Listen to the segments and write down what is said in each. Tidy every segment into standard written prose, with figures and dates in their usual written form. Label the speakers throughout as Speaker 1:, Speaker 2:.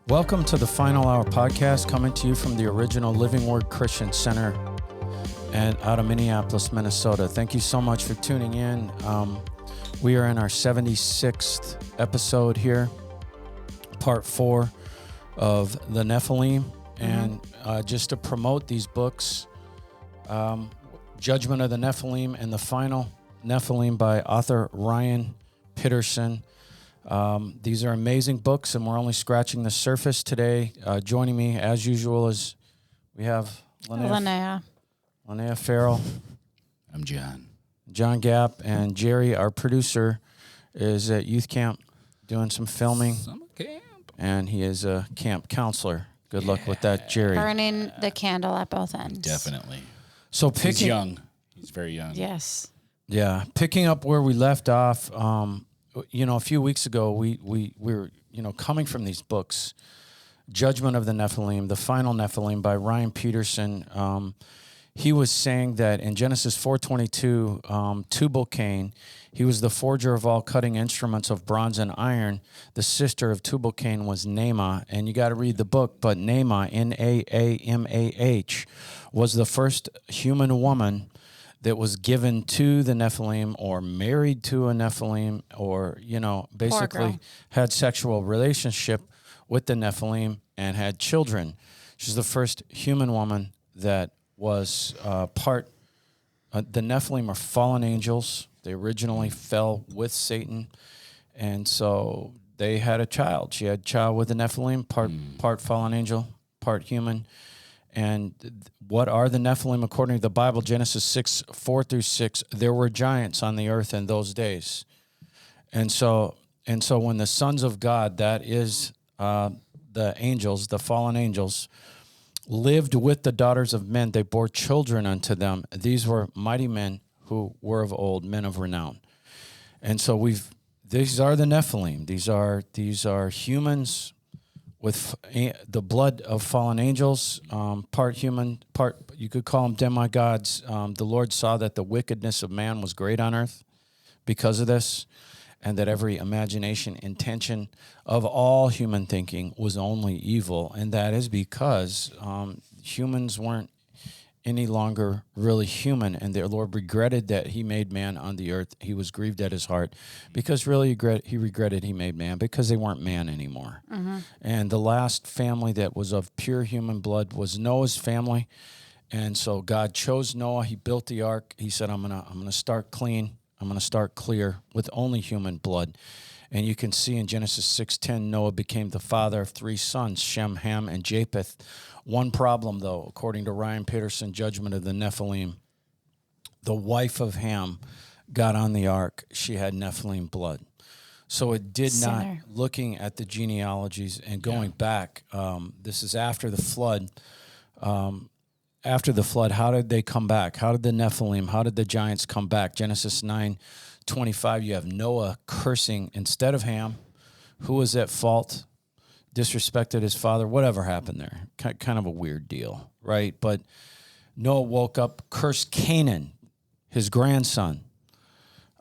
Speaker 1: Welcome to the Final Hour podcast, coming to you from the original Living Word Christian Center and out of Minneapolis, Minnesota. Thank you so much for tuning in. We are in our 76th episode here, part 4 of the Nephilim. And just to promote these books, Judgment of the Nephilim and the Final Nephilim by author Ryan Pitterson. These are amazing books, and we're only scratching the surface today. Joining me, as usual, is we have Lonaiah Farrell.
Speaker 2: I'm John.
Speaker 1: John Gapp, and Jerry, our producer, is at youth camp doing some filming.
Speaker 2: Summer camp.
Speaker 1: And he is a camp counselor. Good luck with that, Jerry.
Speaker 3: Burning the candle at both ends.
Speaker 2: Definitely.
Speaker 1: So
Speaker 2: He's young. He's very young.
Speaker 3: Yes.
Speaker 1: Yeah, picking up where we left off. A few weeks ago, we were, coming from these books, Judgment of the Nephilim, The Final Nephilim by Ryan Pitterson. He was saying that in Genesis 4:22, Tubal-Cain, he was the forger of all cutting instruments of bronze and iron. The sister of Tubal-Cain was Naamah, and you got to read the book, but Naamah, Naamah, was the first human woman that was given to the Nephilim or married to a Nephilim or, basically had sexual relationship with the Nephilim and had children. She's the first human woman that was the Nephilim are fallen angels. They originally fell with Satan, and so they had a child. She had a child with the Nephilim, part fallen angel, part human. And what are the Nephilim according to the Bible? Genesis 6:4-6. There were giants on the earth in those days, and so when the sons of God, that is the angels, the fallen angels, lived with the daughters of men, they bore children unto them. These were mighty men who were of old, men of renown. And so these are the Nephilim. These are humans with the blood of fallen angels, part human, part, you could call them demigods. The Lord saw that the wickedness of man was great on earth because of this, and that every imagination, intention of all human thinking was only evil. And that is because humans weren't any longer really human, and the Lord regretted that he made man on the earth. He was grieved at his heart because really he regretted he made man because they weren't man anymore. Mm-hmm. And the last family that was of pure human blood was Noah's family. And so God chose Noah. He built the ark. He said, I'm gonna start clean. I'm going to start clear with only human blood. And you can see in Genesis 6:10, Noah became the father of 3 sons, Shem, Ham, and Japheth. One problem, though, according to Ryan Pitterson, Judgment of the Nephilim, the wife of Ham got on the ark. She had Nephilim blood. So it did not, looking at the genealogies and going back, this is after the flood. After the flood, how did they come back? How did the Nephilim, how did the giants come back? Genesis 9:25, you have Noah cursing instead of Ham. Who was at fault? Disrespected his father. Whatever happened there. Kind of a weird deal, right? But Noah woke up, cursed Canaan, his grandson,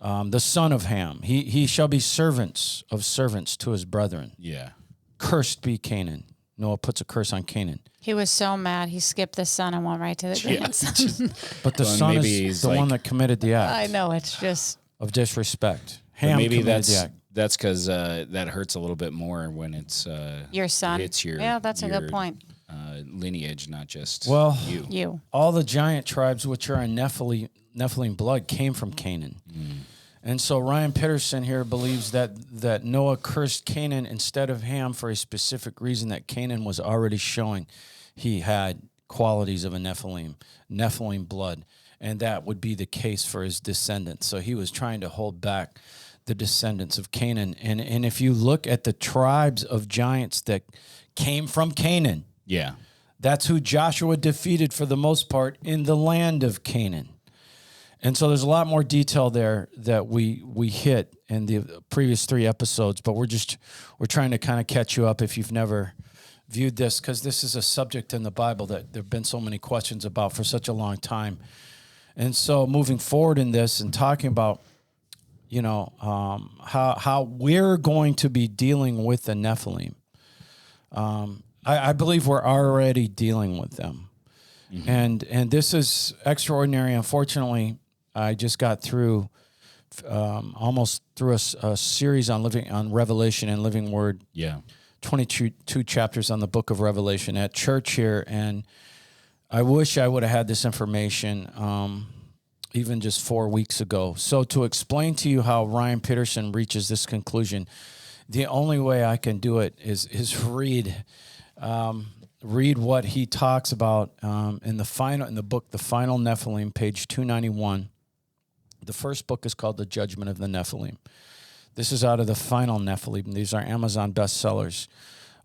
Speaker 1: the son of Ham. He shall be servants of servants to his brethren.
Speaker 2: Yeah.
Speaker 1: Cursed be Canaan. Noah puts a curse on Canaan.
Speaker 3: He was so mad, he skipped the son and went right to the grandson.
Speaker 1: But the son is the one that committed the act.
Speaker 3: I know, it's just
Speaker 1: of disrespect. Ham
Speaker 2: maybe
Speaker 1: committed the act.
Speaker 2: That's because that hurts a little bit more when it's
Speaker 3: your son.
Speaker 2: It's your
Speaker 3: that's a good point.
Speaker 2: Lineage, not just
Speaker 3: you.
Speaker 1: All the giant tribes which are in Nephilim blood came from Canaan. And so Ryan Pitterson here believes that Noah cursed Canaan instead of Ham for a specific reason, that Canaan was already showing he had qualities of a Nephilim blood, and that would be the case for his descendants. So he was trying to hold back the descendants of Canaan. And if you look at the tribes of giants that came from Canaan, that's who Joshua defeated for the most part in the land of Canaan. And so there's a lot more detail there that we hit in the previous 3 episodes, but we're trying to kind of catch you up if you've never viewed this, because this is a subject in the Bible that there have been so many questions about for such a long time. And so moving forward in this and talking about, how we're going to be dealing with the Nephilim, I believe we're already dealing with them. Mm-hmm. And this is extraordinary. Unfortunately, I just got through almost through a series on Revelation and Living Word.
Speaker 2: Yeah.
Speaker 1: 22 chapters on the book of Revelation at church here. And I wish I would have had this information even just 4 weeks ago. So to explain to you how Ryan Pitterson reaches this conclusion, the only way I can do it is read what he talks about in the book, The Final Nephilim, page 291. The first book is called The Judgment of the Nephilim. This is out of The Final Nephilim. These are Amazon bestsellers.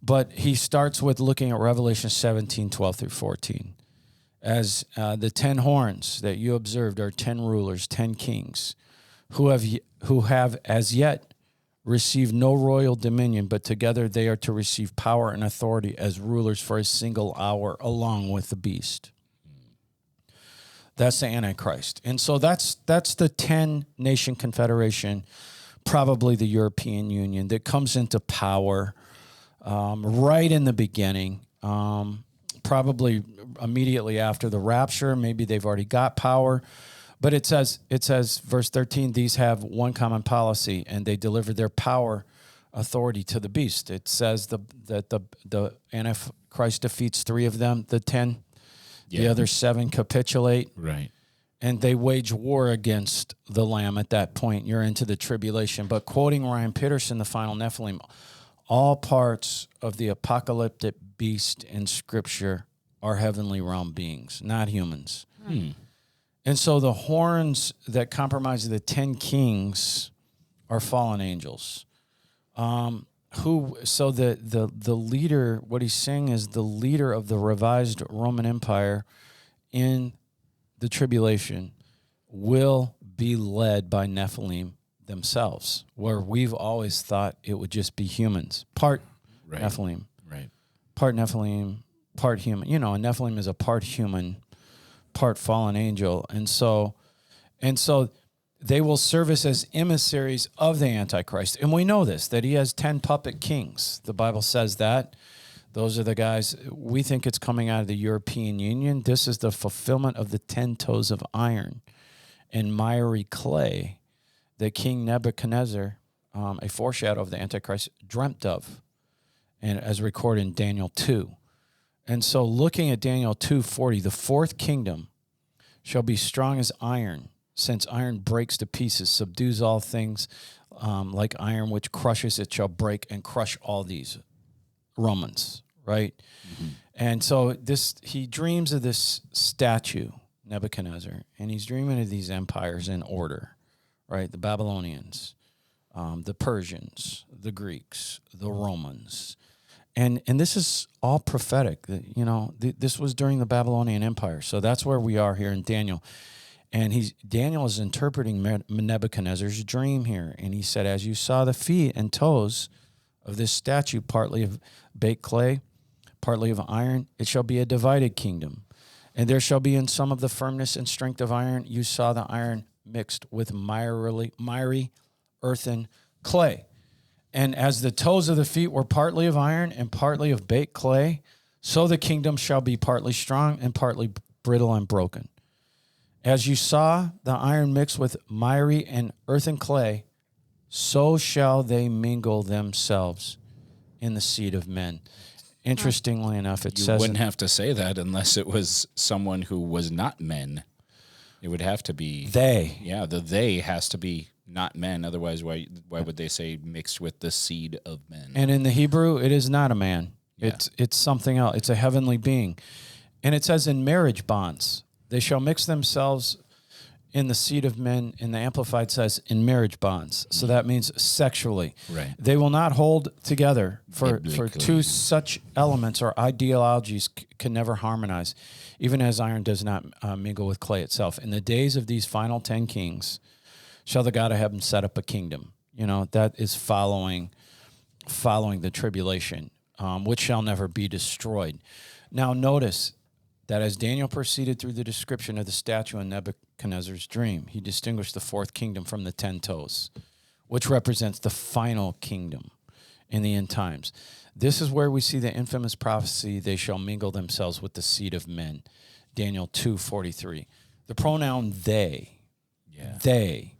Speaker 1: But he starts with looking at Revelation 17, 12 through 14. As the 10 horns that you observed are 10 rulers, 10 kings, who have as yet received no royal dominion, but together they are to receive power and authority as rulers for a single hour along with the beast. That's the Antichrist. And so that's the 10-nation confederation, probably the European Union, that comes into power right in the beginning, probably immediately after the rapture. Maybe they've already got power. But it says, verse 13, these have one common policy, and they deliver their power, authority to the beast. It says that the Antichrist defeats 3 of them, the 10. Yeah. The other 7 capitulate.
Speaker 2: Right.
Speaker 1: And they wage war against the Lamb at that point. You're into the tribulation. But quoting Ryan Pitterson, The Final Nephilim, all parts of the apocalyptic beast in Scripture are heavenly realm beings, not humans. And so the horns that comprise the 10 kings are fallen angels. So the leader, what he's saying is the leader of the revised Roman Empire in the tribulation will be led by Nephilim themselves, where we've always thought it would just be humans. Part Nephilim.
Speaker 2: Right.
Speaker 1: Part Nephilim, part human. You know, a Nephilim is a part human, part fallen angel. And so they will service as emissaries of the Antichrist. And we know this, that he has 10 puppet kings. The Bible says that. Those are the guys. We think it's coming out of the European Union. This is the fulfillment of the 10 toes of iron and miry clay that King Nebuchadnezzar, a foreshadow of the Antichrist, dreamt of, and as recorded in Daniel 2. And so looking at Daniel 2:40, the 4th kingdom shall be strong as iron, since iron breaks to pieces, subdues all things, like iron which crushes, it shall break and crush all these. Romans, right? Mm-hmm. And so he dreams of this statue, Nebuchadnezzar, and he's dreaming of these empires in order, right? The Babylonians, the Persians, the Greeks, the Romans. And this is all prophetic. You know, this was during the Babylonian Empire. So that's where we are here in Daniel. And Daniel is interpreting Nebuchadnezzar's dream here. And he said, as you saw the feet and toes of this statue, partly of baked clay, partly of iron, it shall be a divided kingdom. And there shall be in some of the firmness and strength of iron. You saw the iron mixed with miry earthen clay. And as the toes of the feet were partly of iron and partly of baked clay, so the kingdom shall be partly strong and partly brittle and broken. As you saw the iron mixed with miry and earthen clay, so shall they mingle themselves in the seed of men. Interestingly enough, it says...
Speaker 2: You wouldn't have to say that unless it was someone who was not men. It would have to be...
Speaker 1: They.
Speaker 2: Yeah, the they has to be not men. Otherwise, why would they say mixed with the seed of men?
Speaker 1: And in the Hebrew, it is not a man. Yeah. It's something else. It's a heavenly being. And it says in marriage bonds, they shall mix themselves in the seed of men, and the Amplified says in marriage bonds. So that means sexually.
Speaker 2: Right.
Speaker 1: They will not hold together for two such elements or ideologies can never harmonize, even as iron does not mingle with clay itself. In the days of these final 10 kings shall the God of heaven set up a kingdom. You know, that is following the tribulation, which shall never be destroyed. Now notice that as Daniel proceeded through the description of the statue in Nebuchadnezzar's dream, he distinguished the 4th kingdom from the 10 toes, which represents the final kingdom in the end times. This is where we see the infamous prophecy, they shall mingle themselves with the seed of men. Daniel 2:43. The pronoun they, they,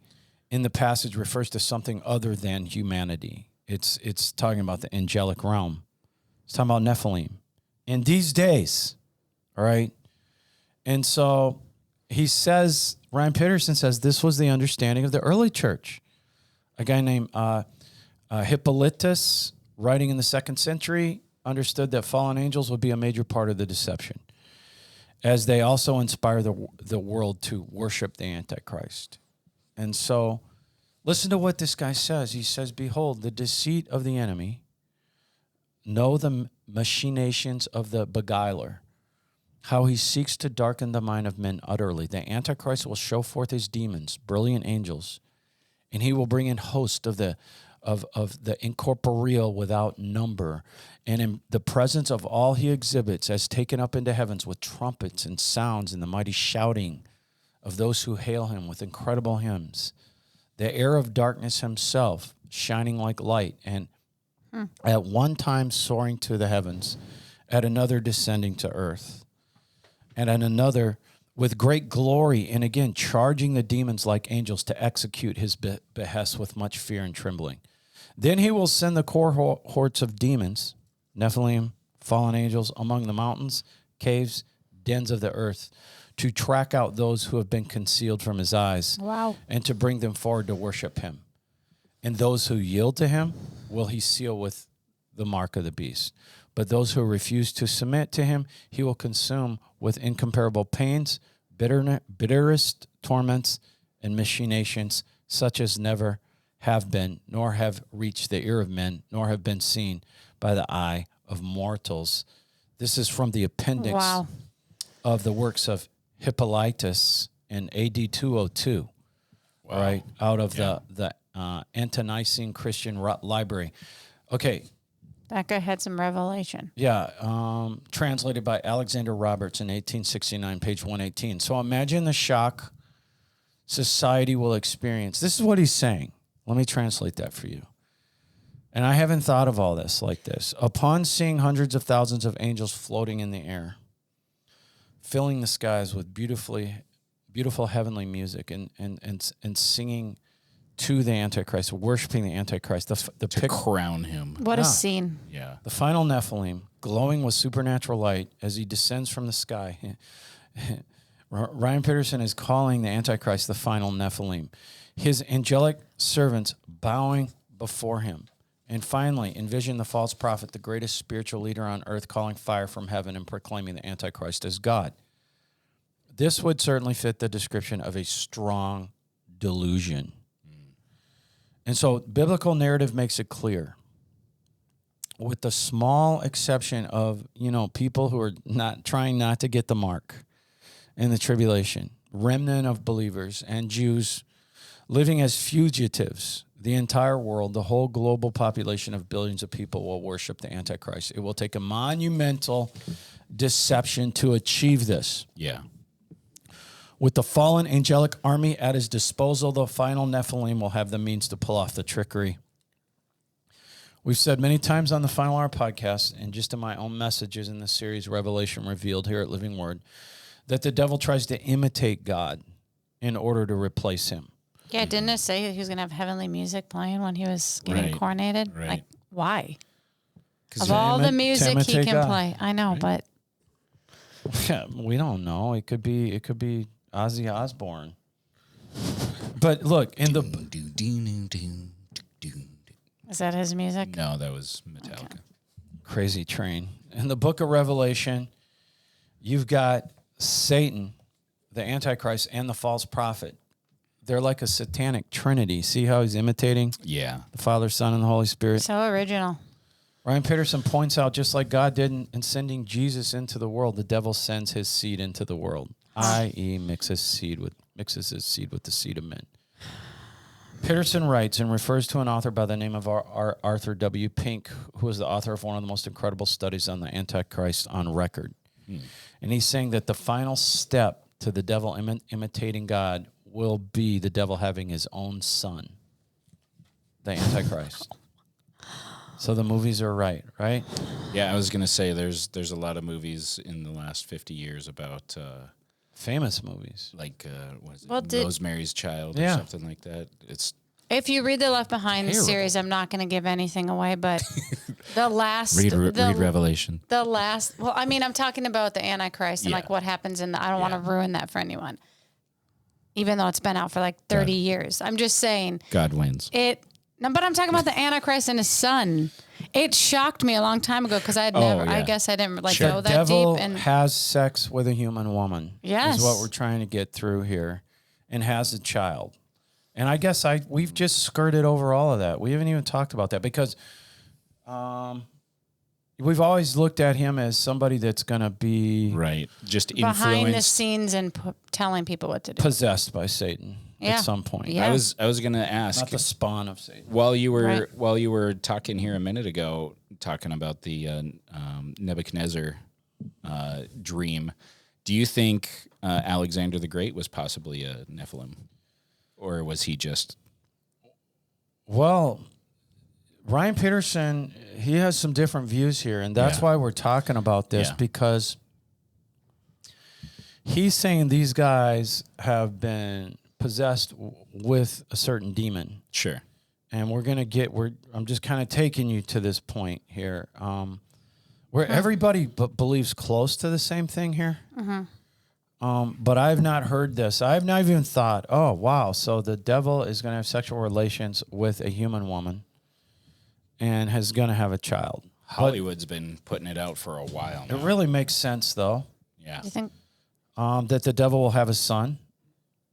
Speaker 1: in the passage refers to something other than humanity. It's talking about the angelic realm. It's talking about Nephilim. In these days, all right? And so he says, Ryan Pitterson says, this was the understanding of the early church. A guy named Hippolytus, writing in the 2nd century, understood that fallen angels would be a major part of the deception, as they also inspire the world to worship the Antichrist. And so listen to what this guy says. He says, behold, the deceit of the enemy, know the machinations of the beguiler, how he seeks to darken the mind of men utterly. The Antichrist will show forth his demons, brilliant angels, and he will bring in hosts of the incorporeal without number, and in the presence of all he exhibits as taken up into heavens with trumpets and sounds and the mighty shouting of those who hail him with incredible hymns. The heir of darkness himself, shining like light, and at one time soaring to the heavens, at another descending to earth, and at another with great glory, and again charging the demons like angels to execute his behest with much fear and trembling. Then he will send the cohorts of demons, Nephilim, fallen angels, among the mountains, caves, dens of the earth, to track out those who have been concealed from his eyes, and to bring them forward to worship him. And those who yield to him will he seal with the mark of the beast. But those who refuse to submit to him, he will consume with incomparable pains, bitterest torments, and machinations, such as never have been, nor have reached the ear of men, nor have been seen by the eye of mortals. This is from the appendix of the works of Hippolytus in AD 202, right, out of the Ante-Nicene Christian Library. Okay.
Speaker 3: That guy had some revelation.
Speaker 1: Yeah, translated by Alexander Roberts in 1869, page 118. So imagine the shock society will experience. This is what he's saying. Let me translate that for you. And I haven't thought of all this like this. Upon seeing hundreds of thousands of angels floating in the air, filling the skies with beautiful heavenly music, and singing to the Antichrist, worshiping the Antichrist,
Speaker 2: to crown him.
Speaker 3: What a scene.
Speaker 2: Yeah.
Speaker 1: The final Nephilim, glowing with supernatural light as he descends from the sky. Ryan Pitterson is calling the Antichrist the final Nephilim. His angelic servants bowing before him. And finally, envision the false prophet, the greatest spiritual leader on earth, calling fire from heaven and proclaiming the Antichrist as God. This would certainly fit the description of a strong delusion. And so biblical narrative makes it clear, with the small exception of, people who are not to get the mark in the tribulation, remnant of believers and Jews living as fugitives. The entire world, the whole global population of billions of people will worship the Antichrist. It will take a monumental deception to achieve this.
Speaker 2: Yeah.
Speaker 1: With the fallen angelic army at his disposal, the final Nephilim will have the means to pull off the trickery. We've said many times on the Final Hour podcast, and just in my own messages in the series Revelation Revealed here at Living Word, that the devil tries to imitate God in order to replace him.
Speaker 3: Yeah, didn't it say he was going to have heavenly music playing when he was getting coronated?
Speaker 2: Right.
Speaker 3: Like, why? Of all the music he can play. I know, but...
Speaker 1: Yeah, we don't know. It could be Ozzy Osbourne. But look, in the...
Speaker 3: Is that his music?
Speaker 2: No, that was Metallica. Okay.
Speaker 1: Crazy Train. In the book of Revelation, you've got Satan, the Antichrist, and the false prophet. They're like a satanic trinity. See how he's imitating the Father, Son, and the Holy Spirit?
Speaker 3: So original.
Speaker 1: Ryan Pitterson points out, just like God did in sending Jesus into the world, the devil sends his seed into the world, i.e. mixes his seed with the seed of men. Pitterson writes and refers to an author by the name of Arthur W. Pink, who is the author of one of the most incredible studies on the Antichrist on record. And he's saying that the final step to the devil imitating God will be the devil having his own son, the Antichrist. So the movies are right?
Speaker 2: Yeah, I was gonna say there's a lot of movies in the last 50 years about
Speaker 1: famous movies
Speaker 2: like what is it?
Speaker 3: Well,
Speaker 2: Rosemary's Child or something like that. It's
Speaker 3: if you read the Left Behind series, I'm not going to give anything away, but the last
Speaker 2: read Revelation.
Speaker 3: The last, well, I mean, I'm talking about the Antichrist and like what happens in the. I don't want to ruin that for anyone, even though it's been out for like 30 years. I'm just saying,
Speaker 2: God wins.
Speaker 3: No, but I'm talking about the Antichrist and his son. It shocked me a long time ago because I had never. I guess I didn't like go that deep.
Speaker 1: The devil has sex with a human woman.
Speaker 3: Yes,
Speaker 1: is what we're trying to get through here, and has a child. And I guess we've just skirted over all of that. We haven't even talked about that because we've always looked at him as somebody that's going to be
Speaker 2: just
Speaker 3: behind the scenes and telling people what to do,
Speaker 1: possessed by Satan at some point.
Speaker 3: Yeah.
Speaker 2: I was going to ask,
Speaker 1: not the spawn of Satan.
Speaker 2: While you were talking here a minute ago, talking about the Nebuchadnezzar dream, do you think Alexander the Great was possibly a Nephilim? Or was he just...
Speaker 1: Well, Ryan Pitterson, he has some different views here, and that's why we're talking about this, because he's saying these guys have been possessed with a certain demon.
Speaker 2: Sure.
Speaker 1: And I'm just kind of taking you to this point here, where everybody believes close to the same thing here. Mm-hmm. But I've not heard this. I've not even thought, oh, wow, so the devil is going to have sexual relations with a human woman and is going to have a child.
Speaker 2: Hollywood's been putting it out for a while now.
Speaker 1: It really makes sense, though.
Speaker 2: Yeah.
Speaker 3: Do you think
Speaker 1: that the devil will have a son,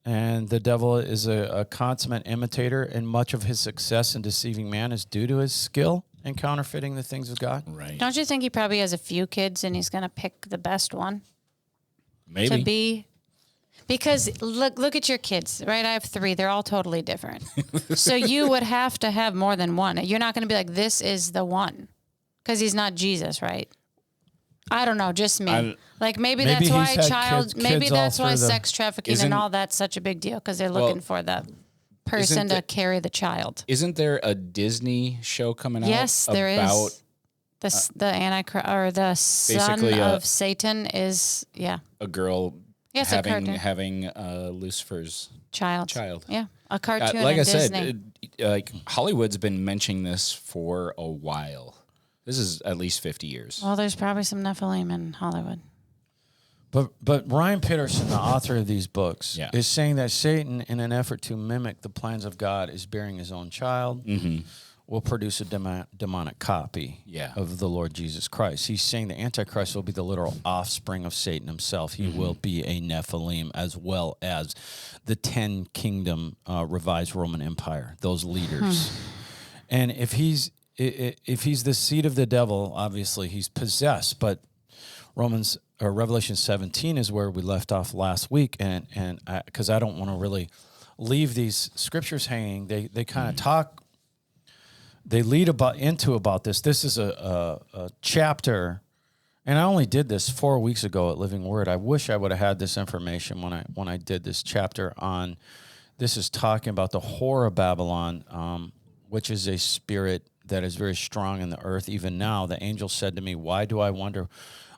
Speaker 1: and the devil is a consummate imitator, and much of his success in deceiving man is due to his skill in counterfeiting the things of God?
Speaker 2: Right.
Speaker 3: Don't you think he probably has a few kids and he's going to pick the best one?
Speaker 2: Maybe.
Speaker 3: To be, because look at your kids, right? I have 3. They're all totally different. So you would have to have more than one. You're not going to be like, this is the one, because he's not Jesus, right? I don't know, just me. Maybe that's why maybe that's why sex trafficking and all that's such a big deal, because they're looking for the person to carry the child.
Speaker 2: Isn't there a Disney show coming out?
Speaker 3: Yes, there is. The Antichrist, or the son of Satan is
Speaker 2: a girl having Lucifer's child.
Speaker 3: Yeah, a cartoon.
Speaker 2: Like I
Speaker 3: Disney.
Speaker 2: said, Hollywood's been mentioning this for a while. This is at least 50 years.
Speaker 3: Well, there's probably some Nephilim in Hollywood.
Speaker 1: But Ryan Pitterson, the author of these books, is saying that Satan, in an effort to mimic the plans of God, is bearing his own child. Mm-hmm. Will produce a demonic copy of the Lord Jesus Christ. He's saying the Antichrist will be the literal offspring of Satan himself. He will be a Nephilim, as well as the 10 kingdom revised Roman Empire, those leaders. And if he's the seed of the devil, obviously he's possessed. But Revelation 17 is where we left off last week, and because I don't want to really leave these scriptures hanging, they kind of talk. They lead about this. This is a chapter, and I only did this 4 weeks ago at Living Word. I wish I would have had this information when I did this chapter on. This is talking about the whore of Babylon, which is a spirit that is very strong in the earth. Even now, the angel said to me, "Why do I wonder?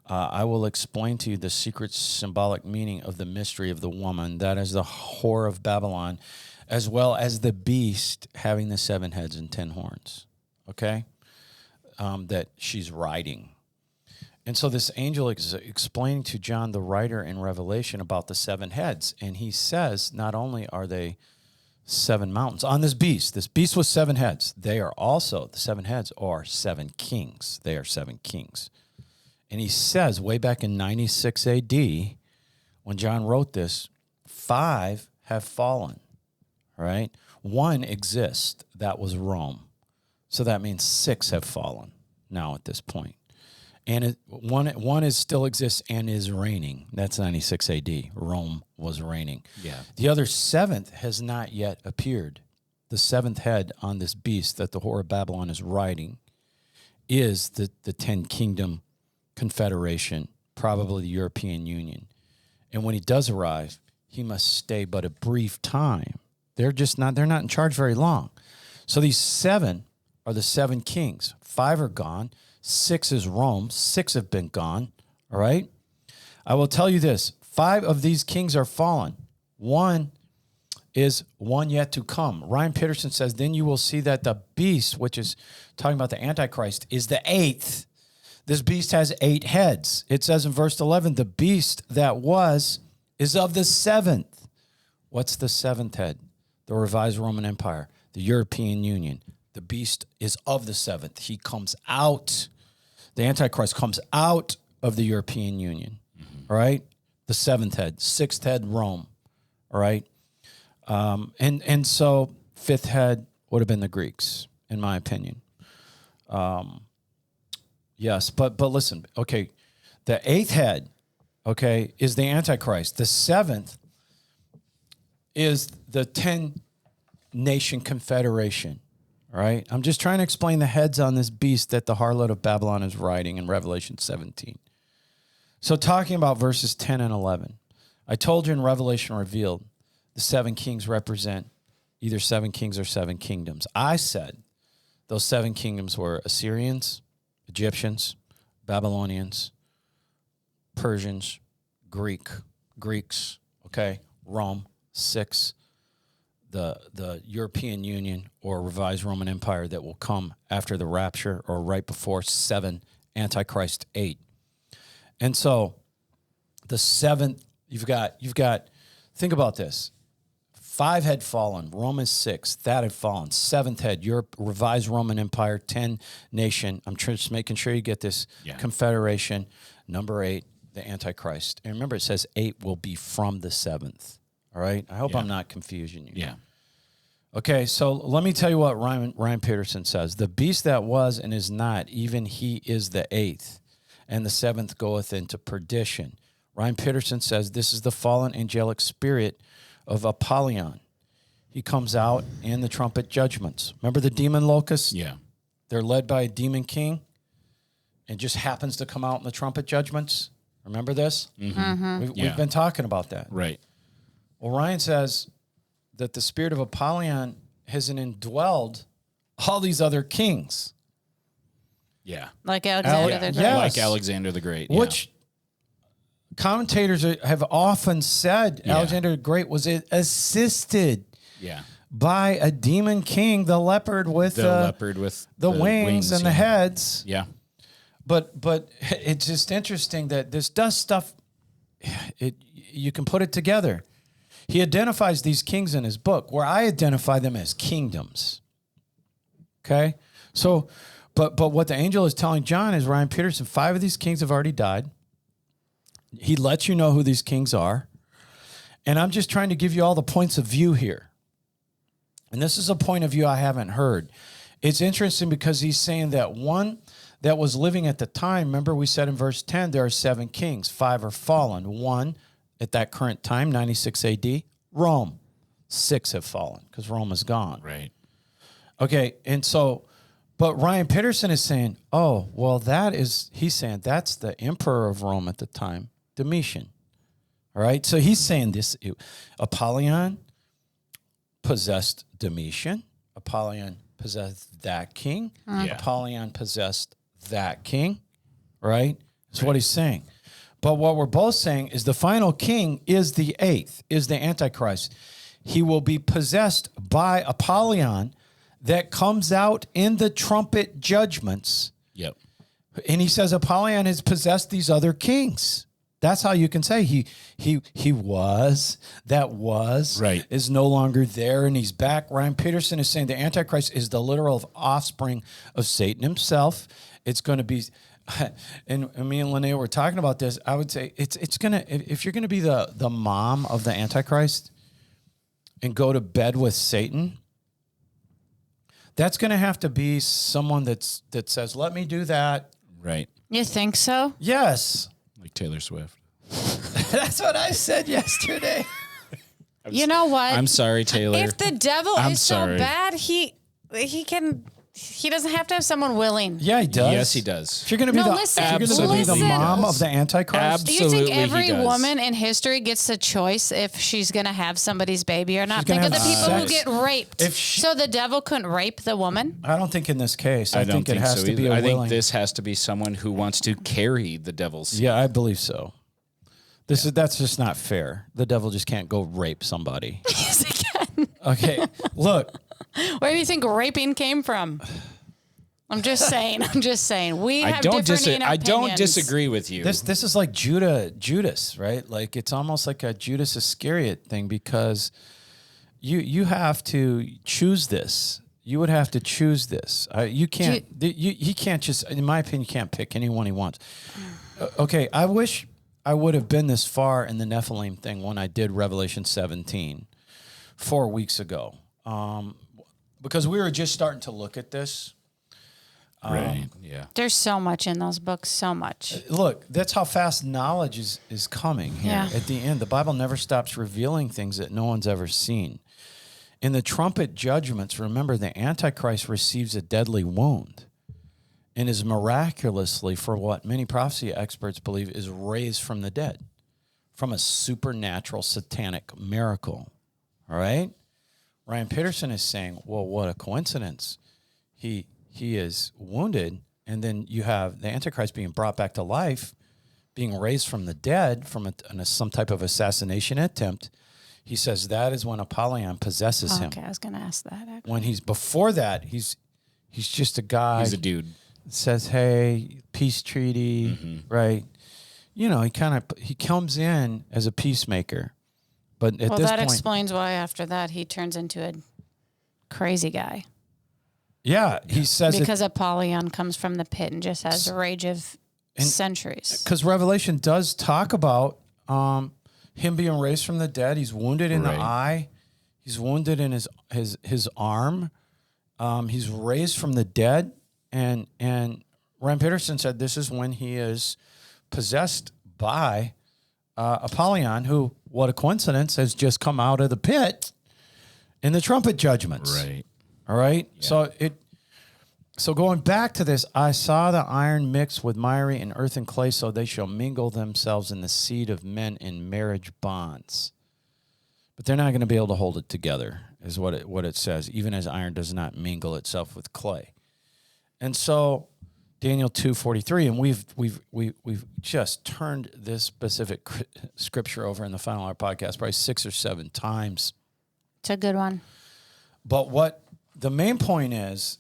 Speaker 1: I will explain to you the secret symbolic meaning of the mystery of the woman. That is the whore of Babylon, as well as the beast having the 7 heads and 10 horns," okay, that she's riding. And so this angel is explaining to John, the writer in Revelation, about the 7 heads. And he says, not only are they 7 mountains on this beast with 7 heads, they are also, the 7 heads are 7 kings. They are 7 kings. And he says, way back in 96 AD, when John wrote this, 5 have fallen. Right? 1 exists. That was Rome. So that means 6 have fallen now at this point. And one is still exists and is reigning. That's 96 AD. Rome was reigning.
Speaker 2: Yeah.
Speaker 1: The other 7th has not yet appeared. The 7th head on this beast that the whore of Babylon is riding is the 10 kingdom confederation, probably the European Union. And when he does arrive, he must stay but a brief time. They're not in charge very long. So these 7 are the 7 kings. 5 are gone. 6 is Rome. 6 have been gone. All right. I will tell you this. 5 of these kings are fallen. 1 is one yet to come. Ryan Pitterson says, then you will see that the beast, which is talking about the Antichrist, is the 8th. This beast has 8 heads. It says in verse 11, the beast that was is of the 7th. What's the 7th head? The revised Roman Empire, the European Union. The beast is of the 7th. He comes out. The Antichrist comes out of the European Union. All right? The 7th head. 6th head, Rome. All right? And so 5th head would have been the Greeks, in my opinion. Yes, but listen, okay, the 8th head, okay, is the Antichrist. The 7th is the 10-nation confederation, all right? I'm just trying to explain the heads on this beast that the harlot of Babylon is riding in Revelation 17. So talking about verses 10 and 11, I told you in Revelation Revealed, the 7 kings represent either 7 kings or 7 kingdoms. I said those 7 kingdoms were Assyrians, Egyptians, Babylonians, Persians, Greeks, okay, Rome, 6, the European Union or revised Roman Empire that will come after the rapture or right before 7, Antichrist 8. And so the 7th, you've got, think about this. 5 had fallen. Rome is 6. That had fallen. 7th head, Europe, revised Roman Empire, 10 nation. I'm just making sure you get this. Confederation. Number 8, the Antichrist. And remember, it says 8 will be from the 7th. All right? I hope I'm not confusing you.
Speaker 2: Yeah.
Speaker 1: Okay, so let me tell you what Ryan Pitterson says. The beast that was and is not, even he is the 8th, and the 7th goeth into perdition. Ryan Pitterson says this is the fallen angelic spirit of Apollyon. He comes out in the trumpet judgments. Remember the demon locusts?
Speaker 2: Yeah.
Speaker 1: They're led by a demon king and just happens to come out in the trumpet judgments. Remember this?
Speaker 2: Mm-hmm.
Speaker 1: We've been talking about that.
Speaker 2: Right.
Speaker 1: Well, Ryan says that the spirit of Apollyon has indwelled all these other kings.
Speaker 2: Yeah.
Speaker 3: Like Alexander the Great.
Speaker 1: Yes.
Speaker 2: Like Alexander the Great.
Speaker 1: Which commentators have often said Alexander the Great was assisted by a demon king, the leopard with the wings and the heads.
Speaker 2: Yeah.
Speaker 1: But it's just interesting that this does stuff. You can put it together. He identifies these kings in his book, where I identify them as kingdoms. Okay? So, but what the angel is telling John is, Ryan Pitterson, 5 of these kings have already died. He lets you know who these kings are. And I'm just trying to give you all the points of view here. And this is a point of view I haven't heard. It's interesting because he's saying that one that was living at the time, remember we said in verse 10, there are 7 kings, 5 are fallen. 1 at that current time, 96 AD, Rome. 6 have fallen because Rome is gone.
Speaker 2: Right.
Speaker 1: Okay, and so, but Ryan Pitterson is saying, oh, well, he's saying that's the emperor of Rome at the time, Domitian. All right, so he's saying this, Apollyon possessed Domitian. Apollyon possessed that king. Apollyon possessed that king, right? That's what he's saying. But what we're both saying is the final king is the 8th, is the Antichrist. He will be possessed by Apollyon that comes out in the trumpet judgments.
Speaker 2: Yep.
Speaker 1: And he says Apollyon has possessed these other kings. That's how you can say he was,
Speaker 2: right,
Speaker 1: is no longer there, and he's back. Ryan Pitterson is saying the Antichrist is the literal offspring of Satan himself. It's going to be, and me and Lonaiah were talking about this. I would say it's going to, if you're going to be the mom of the Antichrist and go to bed with Satan, that's going to have to be someone that says, let me do that.
Speaker 2: Right.
Speaker 3: You think so?
Speaker 1: Yes.
Speaker 2: Like Taylor Swift.
Speaker 1: That's what I said yesterday.
Speaker 3: You know what?
Speaker 2: I'm sorry, Taylor.
Speaker 3: If the devil is so bad, he He doesn't have to have someone willing.
Speaker 1: Yeah, he does.
Speaker 2: Yes, he does.
Speaker 1: If you're going to be
Speaker 3: No,
Speaker 1: the,
Speaker 3: listen,
Speaker 1: if you're gonna be the
Speaker 3: listen.
Speaker 1: mom of the Antichrist,
Speaker 3: Do you
Speaker 2: Absolutely,
Speaker 3: think every
Speaker 2: he does.
Speaker 3: woman in history gets a choice if she's going to have somebody's baby or not?
Speaker 1: She's gonna
Speaker 3: Think of the
Speaker 1: have
Speaker 3: people who
Speaker 1: sex.
Speaker 3: get raped.
Speaker 1: If she-
Speaker 3: So the devil couldn't rape the woman?
Speaker 1: I don't think in this case. I
Speaker 2: don't
Speaker 1: think it has
Speaker 2: so
Speaker 1: to be
Speaker 2: either.
Speaker 1: a
Speaker 2: I
Speaker 1: willing.
Speaker 2: think this has to be someone who wants to carry the devil's.
Speaker 1: Yeah, I believe so. That's just not fair. The devil just can't go rape somebody.
Speaker 3: Yes, he can.
Speaker 1: Okay, look.
Speaker 3: Where do you think raping came from? I'm just saying. We have
Speaker 2: I don't
Speaker 3: different
Speaker 2: I don't
Speaker 3: opinions.
Speaker 2: disagree with you.
Speaker 1: This is like Judas, right? Like it's almost like a Judas Iscariot thing because you have to choose this. You would have to choose this. You can't. He can't just, in my opinion, can't pick anyone he wants. Okay, I wish I would have been this far in the Nephilim thing when I did Revelation 17 4 weeks ago, because we were just starting to look at this.
Speaker 2: Right. Yeah.
Speaker 3: There's so much in those books, so much.
Speaker 1: Look, that's how fast knowledge is coming here.
Speaker 3: Yeah.
Speaker 1: At the end, the Bible never stops revealing things that no one's ever seen. In the trumpet judgments, remember, the Antichrist receives a deadly wound and is miraculously, for what many prophecy experts believe, is raised from the dead, from a supernatural satanic miracle. All right? Ryan Pitterson is saying, well, what a coincidence. He is wounded, and then you have the Antichrist being brought back to life, being raised from the dead from some type of assassination attempt. He says that is when Apollyon possesses him.
Speaker 3: Okay, I was going to ask that. Actually.
Speaker 1: When he's before that, he's just a guy.
Speaker 2: He's a dude.
Speaker 1: Says, hey, peace treaty, right? You know, he comes in as a peacemaker, but at this
Speaker 3: that
Speaker 1: point,
Speaker 3: explains why after that he turns into a crazy guy.
Speaker 1: yeah, he says
Speaker 3: Because Apollyon comes from the pit and just has a rage of centuries.
Speaker 1: because Revelation does talk about him being raised from the dead. He's wounded in the eye. He's wounded in his arm. He's raised from the dead. And Ryan Pitterson said this is when he is possessed by Apollyon, who, what a coincidence, has just come out of the pit in the trumpet judgments.
Speaker 2: Right.
Speaker 1: All right. Yeah. So going back to this, I saw the iron mixed with miry and earth and clay, so they shall mingle themselves in the seed of men in marriage bonds. But they're not going to be able to hold it together, is what it says, even as iron does not mingle itself with clay. And so Daniel 2:43, and we've just turned this specific scripture over in the Final Hour podcast probably 6 or 7 times.
Speaker 3: It's a good one.
Speaker 1: But what the main point is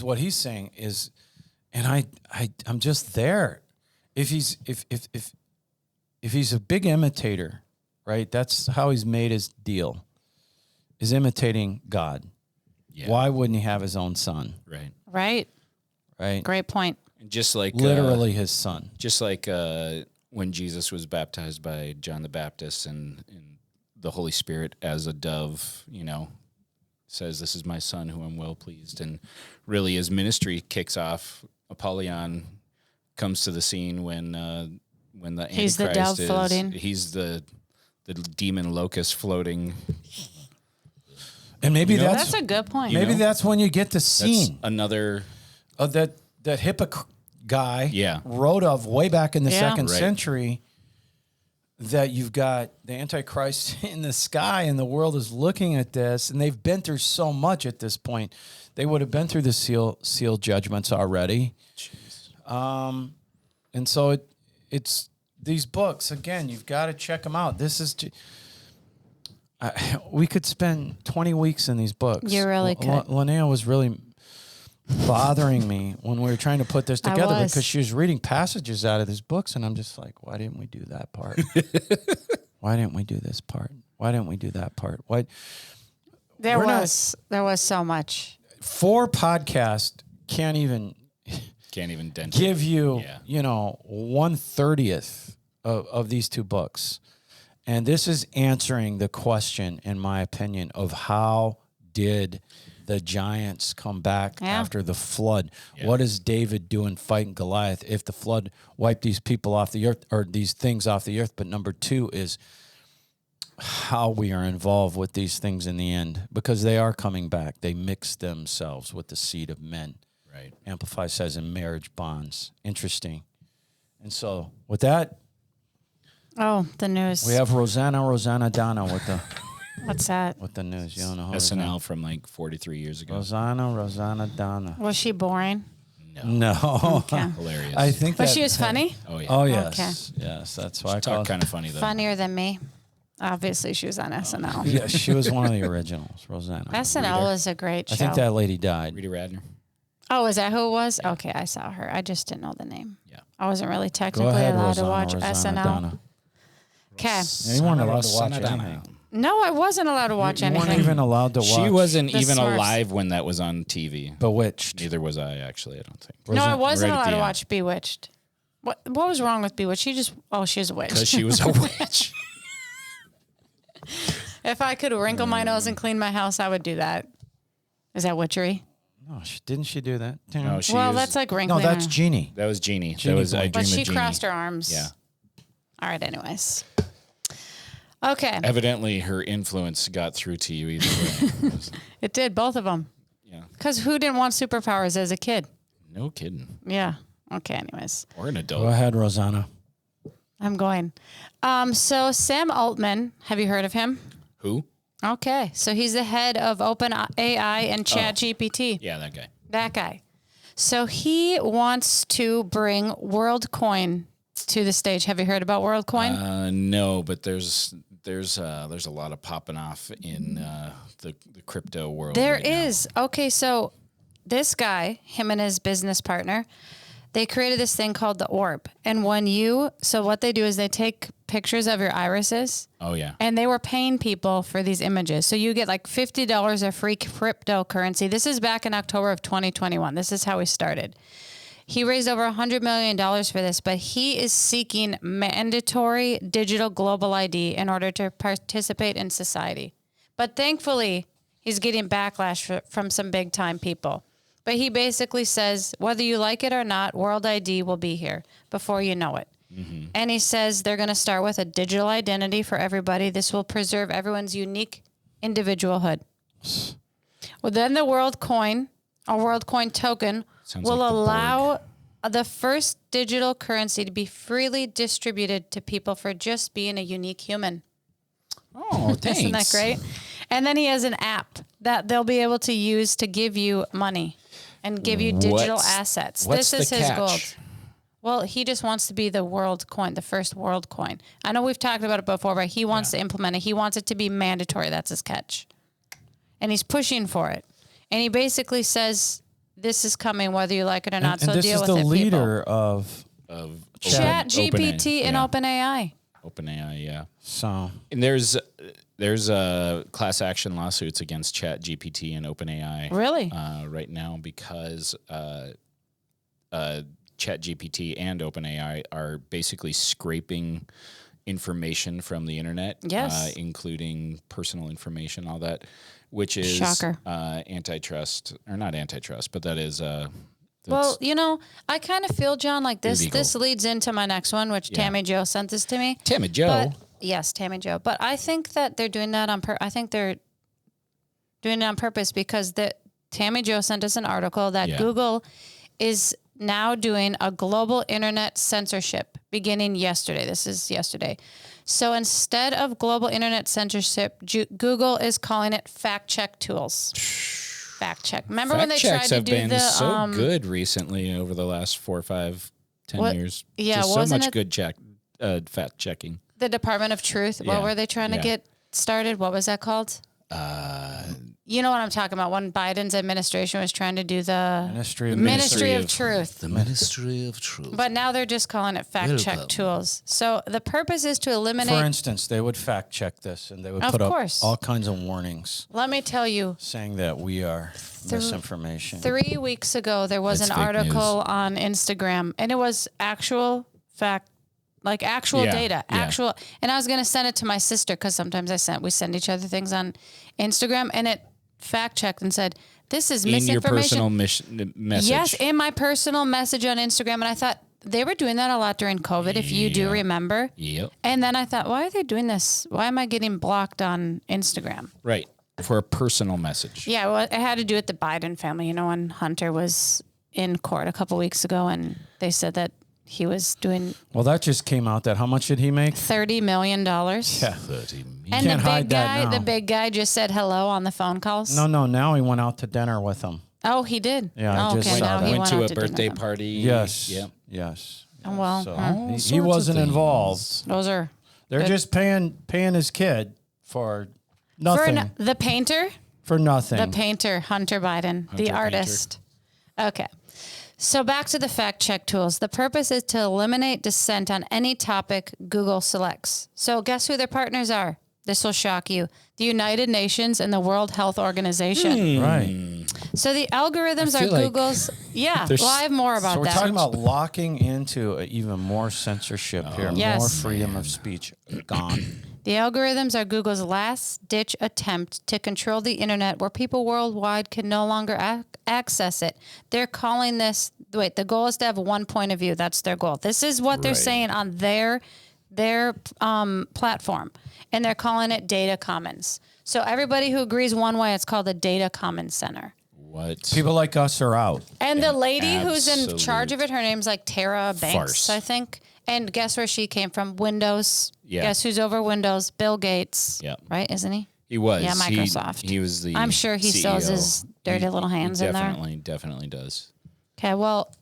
Speaker 1: what he's saying is, and I'm just there. If he's a big imitator, right? That's how he's made his deal, is imitating God.
Speaker 2: Yeah.
Speaker 1: Why wouldn't he have his own son?
Speaker 2: Right.
Speaker 3: Right.
Speaker 1: Right.
Speaker 3: Great point.
Speaker 2: Just like
Speaker 1: Literally his son.
Speaker 2: Just like when Jesus was baptized by John the Baptist and the Holy Spirit as a dove, says, "This is my son who I'm well pleased." And really his ministry kicks off. Apollyon comes to the scene when the
Speaker 3: He's the
Speaker 2: Antichrist
Speaker 3: dove floating.
Speaker 2: He's the demon locust floating.
Speaker 1: And maybe
Speaker 3: That's a good point.
Speaker 1: maybe that's when you get the scene
Speaker 2: That's another
Speaker 1: of that hypocrite guy
Speaker 2: Yeah.
Speaker 1: wrote of way back in the
Speaker 3: Yeah.
Speaker 1: 2nd
Speaker 2: Right.
Speaker 1: century, that you've got the Antichrist in the sky and the world is looking at this, and they've been through so much at this point. They would have been through the seal judgments already. Jeez. And so it's these books, again, you've got to check them out. This is we could spend 20 weeks in these books.
Speaker 3: You really could.
Speaker 1: Lonaiah was really bothering me when we were trying to put this together because she was reading passages out of these books, and I'm just like, why didn't we do that part? Why didn't we do this part? Why didn't we do that part? Why?
Speaker 3: There was so much.
Speaker 1: 4 podcasts can't even
Speaker 2: dent
Speaker 1: give
Speaker 2: it.
Speaker 1: you,
Speaker 2: Yeah.
Speaker 1: 1/30 of these 2 books. And this is answering the question, in my opinion, of how did the giants come back after the flood? Yeah. What is David doing fighting Goliath if the flood wiped these people off the earth, or these things off the earth? But number 2 is, how we are involved with these things in the end, because they are coming back. They mix themselves with the seed of men.
Speaker 2: Right.
Speaker 1: Amplify says in marriage bonds. Interesting. And so with that,
Speaker 3: Oh, the news.
Speaker 1: we have Rosanna Donna with the
Speaker 3: What's that?
Speaker 1: with the news. You don't know who
Speaker 2: SNL from like 43 years ago.
Speaker 1: Rosanna Donna.
Speaker 3: Was she boring?
Speaker 1: No.
Speaker 3: Okay.
Speaker 2: Hilarious.
Speaker 1: I think
Speaker 3: But
Speaker 1: that,
Speaker 3: she was funny?
Speaker 2: Oh yeah.
Speaker 1: Oh yes. Yes, that's why I call
Speaker 2: Talk kind of funny though.
Speaker 3: Funnier than me. Obviously, she was on SNL.
Speaker 1: Yeah, she was one of the originals, Rosanna.
Speaker 3: SNL was a great show.
Speaker 1: I think that lady died.
Speaker 2: Rita Radner.
Speaker 3: Oh, is that who it was? Okay, I saw her. I just didn't know the name.
Speaker 2: Yeah.
Speaker 3: I wasn't really
Speaker 1: Go
Speaker 3: technically
Speaker 1: ahead,
Speaker 3: allowed
Speaker 1: Rosanna,
Speaker 3: to watch
Speaker 1: Rosanna
Speaker 3: SNL.
Speaker 1: Donna.
Speaker 3: Okay.
Speaker 1: Yeah, you weren't allowed to watch
Speaker 2: Rosanna
Speaker 1: anything.
Speaker 3: No, I wasn't allowed to watch
Speaker 1: You
Speaker 3: anything.
Speaker 1: weren't even allowed to watch.
Speaker 2: She wasn't
Speaker 3: The
Speaker 2: even
Speaker 3: Smurfs.
Speaker 2: alive when that was on TV.
Speaker 1: Bewitched.
Speaker 2: Neither was I, actually. I don't think.
Speaker 3: No, I wasn't
Speaker 2: right at
Speaker 3: allowed
Speaker 2: the
Speaker 3: to
Speaker 2: end.
Speaker 3: watch Bewitched. What was wrong with Bewitched? She just she's a witch.
Speaker 2: Because she was a witch.
Speaker 3: If I could wrinkle my nose and clean my house, I would do that. Is that witchery?
Speaker 1: No, didn't she do that?
Speaker 2: No, she
Speaker 3: Well,
Speaker 2: was,
Speaker 3: that's like
Speaker 1: No,
Speaker 3: wrinkling.
Speaker 1: that's Genie.
Speaker 2: that was Genie.
Speaker 1: Genie
Speaker 2: That was I
Speaker 1: Boy.
Speaker 2: Dream
Speaker 3: But
Speaker 2: of
Speaker 3: she
Speaker 2: Genie.
Speaker 3: crossed her arms.
Speaker 2: Yeah.
Speaker 3: All right. Anyways. Okay.
Speaker 2: Evidently, her influence got through to you either way.
Speaker 3: It did both of them.
Speaker 2: Yeah.
Speaker 3: Because who didn't want superpowers as a kid?
Speaker 2: No kidding.
Speaker 3: Yeah. Okay. Anyways,
Speaker 2: Or an
Speaker 1: Go
Speaker 2: adult.
Speaker 1: ahead, Rosanna.
Speaker 3: I'm going. So Sam Altman, have you heard of him?
Speaker 2: Who?
Speaker 3: Okay. So he's the head of OpenAI and ChatGPT.
Speaker 2: Yeah, that guy.
Speaker 3: That guy. So he wants to bring Worldcoin to the stage. Have you heard about Worldcoin?
Speaker 2: No, but there's a lot of popping off in the crypto world.
Speaker 3: There
Speaker 2: right now.
Speaker 3: is. Okay, so this guy, him and his business partner, they created this thing called the orb. And so what they do is they take pictures of your irises
Speaker 2: Oh yeah.
Speaker 3: and they were paying people for these images. So you get like $50 of free cryptocurrency. This is back in October of 2021. This is how he started. He raised over $100 million for this, but he is seeking mandatory digital global ID in order to participate in society. But thankfully, he's getting backlash from some big time people. But he basically says, whether you like it or not, World ID will be here before you know it. Mm-hmm. And he says they're going to start with a digital identity for everybody. This will preserve everyone's unique individualhood. Well, then the Worldcoin, a Worldcoin token,
Speaker 2: Sounds
Speaker 3: will
Speaker 2: like the
Speaker 3: allow the first digital currency to be freely distributed to people for just being a unique human.
Speaker 2: Oh, thanks.
Speaker 3: Isn't that great? And then he has an app that they'll be able to use to give you money and give you digital assets.
Speaker 2: What's
Speaker 3: This is
Speaker 2: the
Speaker 3: his
Speaker 2: catch?
Speaker 3: goal. Well, he just wants to be the world coin, the first world coin. I know we've talked about it before, but he wants to implement it. He wants it to be mandatory. That's his catch. And he's pushing for it. And he basically says, this is coming whether you like it or not.
Speaker 1: And
Speaker 3: So
Speaker 1: this
Speaker 3: deal
Speaker 1: is
Speaker 3: with
Speaker 1: the
Speaker 3: it,
Speaker 1: leader of
Speaker 3: Chat GPT and OpenAI.
Speaker 2: OpenAI, yeah.
Speaker 1: so.
Speaker 2: And there's class action lawsuits against Chat GPT and OpenAI.
Speaker 3: Really?
Speaker 2: Right now because Chat GPT and OpenAI are basically scraping information from the internet,
Speaker 3: Yes.
Speaker 2: including personal information, all that, which is
Speaker 3: Shocker.
Speaker 2: Antitrust, or not antitrust, but that is
Speaker 3: Well, I kind of feel, John, like this.
Speaker 2: Illegal.
Speaker 3: This leads into my next one, which Tammy Jo sent this to me.
Speaker 2: Tammy Jo.
Speaker 3: But, yes, Tammy Jo. But I think that they're doing that on I think they're doing it on purpose because Tammy Jo sent us an article that Google is now doing a global internet censorship beginning yesterday. This is yesterday. So instead of global internet censorship, Google is calling it fact check tools. Fact check. Remember when they tried
Speaker 2: checks
Speaker 3: to
Speaker 2: have
Speaker 3: do
Speaker 2: been
Speaker 3: the
Speaker 2: so good recently over the last 4, 5, 10 years.
Speaker 3: Yeah,
Speaker 2: Just so
Speaker 3: wasn't
Speaker 2: much
Speaker 3: it
Speaker 2: good fact checking.
Speaker 3: the Department of Truth? What
Speaker 2: Yeah,
Speaker 3: were they trying to
Speaker 2: yeah.
Speaker 3: get started? What was that called? You know what I'm talking about? When Biden's administration was trying to do the
Speaker 1: Ministry of
Speaker 3: Ministry of Truth.
Speaker 4: The Ministry of Truth.
Speaker 3: But now they're just calling it fact check
Speaker 4: Welcome.
Speaker 3: tools. So the purpose is to
Speaker 1: For
Speaker 3: eliminate.
Speaker 1: instance, they would fact check this and they would
Speaker 3: Of
Speaker 1: put
Speaker 3: course.
Speaker 1: up all kinds of warnings
Speaker 3: Let me tell you,
Speaker 1: saying that we are misinformation.
Speaker 3: 3 weeks ago, there was
Speaker 2: That's
Speaker 3: an
Speaker 2: fake
Speaker 3: article
Speaker 2: news.
Speaker 3: on Instagram, and it was actual fact, like actual
Speaker 2: Yeah,
Speaker 3: data,
Speaker 2: yeah.
Speaker 3: actual. And I was going to send it to my sister because sometimes we send each other things on Instagram, and it fact checked and said, this is
Speaker 2: In your
Speaker 3: misinformation.
Speaker 2: personal message.
Speaker 3: Yes, in my personal message on Instagram. And I thought, they were doing that a lot during COVID, if you do remember.
Speaker 2: Yep.
Speaker 3: And then I thought, why are they doing this? Why am I getting blocked on Instagram?
Speaker 2: Right. For a personal message.
Speaker 3: Yeah, well, it had to do with the Biden family. You know, when Hunter was in court a couple weeks ago, and they said that he was doing
Speaker 1: Well, that just came out. That how much did he make?
Speaker 3: $30 million.
Speaker 1: Yeah.
Speaker 2: 30 million.
Speaker 3: And
Speaker 1: Can't hide that now.
Speaker 3: the big guy just said hello on the phone calls.
Speaker 1: No. Now he went out to dinner with him.
Speaker 3: Oh, he did.
Speaker 1: Yeah, I
Speaker 3: oh,
Speaker 1: just
Speaker 3: okay.
Speaker 1: saw
Speaker 3: Now
Speaker 1: that.
Speaker 3: he
Speaker 2: Went to
Speaker 3: out
Speaker 2: a
Speaker 3: dinner
Speaker 2: birthday
Speaker 3: with them.
Speaker 2: party.
Speaker 1: Yes.
Speaker 2: Yep.
Speaker 1: Yes.
Speaker 3: Well,
Speaker 1: So
Speaker 3: all
Speaker 1: he
Speaker 2: sorts of
Speaker 1: wasn't
Speaker 2: things.
Speaker 1: involved.
Speaker 3: Those are
Speaker 1: They're
Speaker 3: good.
Speaker 1: just paying his kid for
Speaker 3: for
Speaker 1: nothing.
Speaker 3: the painter.
Speaker 1: For nothing.
Speaker 3: The painter, Hunter Biden, the
Speaker 2: Painter.
Speaker 3: artist. Okay. So back to the fact check tools. The purpose is to eliminate dissent on any topic Google selects. So guess who their partners are? This will shock you. The United Nations and the World Health Organization.
Speaker 1: Right.
Speaker 3: So the algorithms
Speaker 2: I
Speaker 3: are
Speaker 2: feel like
Speaker 3: Google's. Yeah.
Speaker 2: there's-
Speaker 3: Well, I have more about
Speaker 1: So we're
Speaker 3: that.
Speaker 1: talking about locking into even more censorship here,
Speaker 3: Yes.
Speaker 1: more freedom of speech gone.
Speaker 3: The algorithms are Google's last-ditch attempt to control the internet where people worldwide can no longer access it. They're calling this, the goal is to have one point of view. That's their goal. This is what they're
Speaker 2: Right.
Speaker 3: saying on their platform, and they're calling it data commons. So everybody who agrees one way, it's called the data commons center.
Speaker 2: What?
Speaker 1: People like us are out.
Speaker 3: And the lady who's in
Speaker 2: absolute
Speaker 3: charge of it, her name's like Tara Banks,
Speaker 2: farce.
Speaker 3: I think. And guess where she came from? Windows.
Speaker 2: Yeah.
Speaker 3: Guess who's over Windows? Bill Gates.
Speaker 2: Yeah.
Speaker 3: Right? Isn't he?
Speaker 2: He was.
Speaker 3: Yeah, Microsoft.
Speaker 2: He was the
Speaker 3: I'm sure he still has
Speaker 2: CEO.
Speaker 3: his dirty little hands in there.
Speaker 2: Definitely does.
Speaker 3: Okay, well,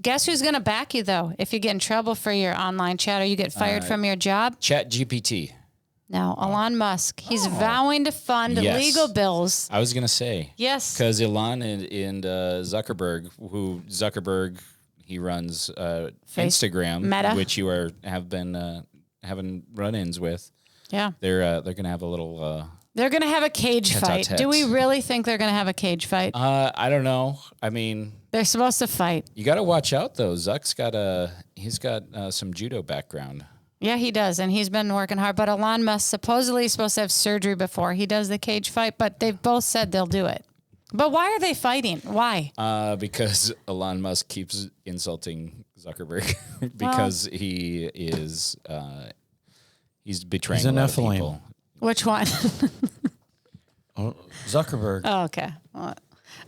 Speaker 3: guess who's going to back you, though, if you get in trouble for your online chat or you get fired from your job?
Speaker 2: Chat GPT.
Speaker 3: No, Elon Musk. He's vowing to fund
Speaker 2: Yes.
Speaker 3: legal bills.
Speaker 2: I was going to say.
Speaker 3: Yes.
Speaker 2: Because Elon and Zuckerberg, he runs Instagram,
Speaker 3: Meta.
Speaker 2: which you have been having run-ins with.
Speaker 3: Yeah.
Speaker 2: They're going to have a little.
Speaker 3: They're going to have a cage fight.
Speaker 2: Tete-a-tete.
Speaker 3: Do we really think they're going to have a cage fight?
Speaker 2: I don't know. I mean,
Speaker 3: They're supposed to fight.
Speaker 2: you got to watch out though. Zuck's got some judo background.
Speaker 3: Yeah, he does, and he's been working hard. But Elon Musk supposedly is supposed to have surgery before he does the cage fight, but they've both said they'll do it. But why are they fighting? Why?
Speaker 2: Because Elon Musk keeps insulting Zuckerberg because he's betraying
Speaker 1: He's a
Speaker 2: a lot of
Speaker 1: Nephilim.
Speaker 2: people.
Speaker 3: Which one?
Speaker 1: Zuckerberg.
Speaker 3: Oh, okay.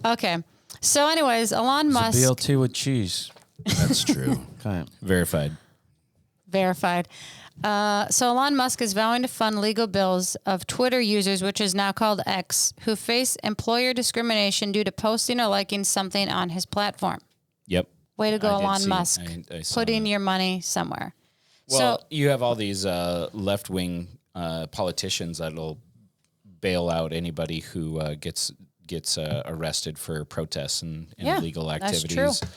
Speaker 3: Okay. So, anyways, Elon Musk
Speaker 1: BLT with cheese.
Speaker 2: That's true.
Speaker 1: Okay.
Speaker 2: Verified.
Speaker 3: verified. So Elon Musk is vowing to fund legal bills of Twitter users, which is now called X, who face employer discrimination due to posting or liking something on his platform.
Speaker 2: Yep.
Speaker 3: Way to go,
Speaker 2: I did
Speaker 3: Elon
Speaker 2: see-
Speaker 3: Musk.
Speaker 2: I saw
Speaker 3: Putting
Speaker 2: that.
Speaker 3: your money somewhere.
Speaker 2: Well,
Speaker 3: So
Speaker 2: you have all these left-wing politicians that'll bail out anybody who gets arrested for protests and
Speaker 3: Yeah,
Speaker 2: illegal
Speaker 3: that's
Speaker 2: activities.
Speaker 3: true.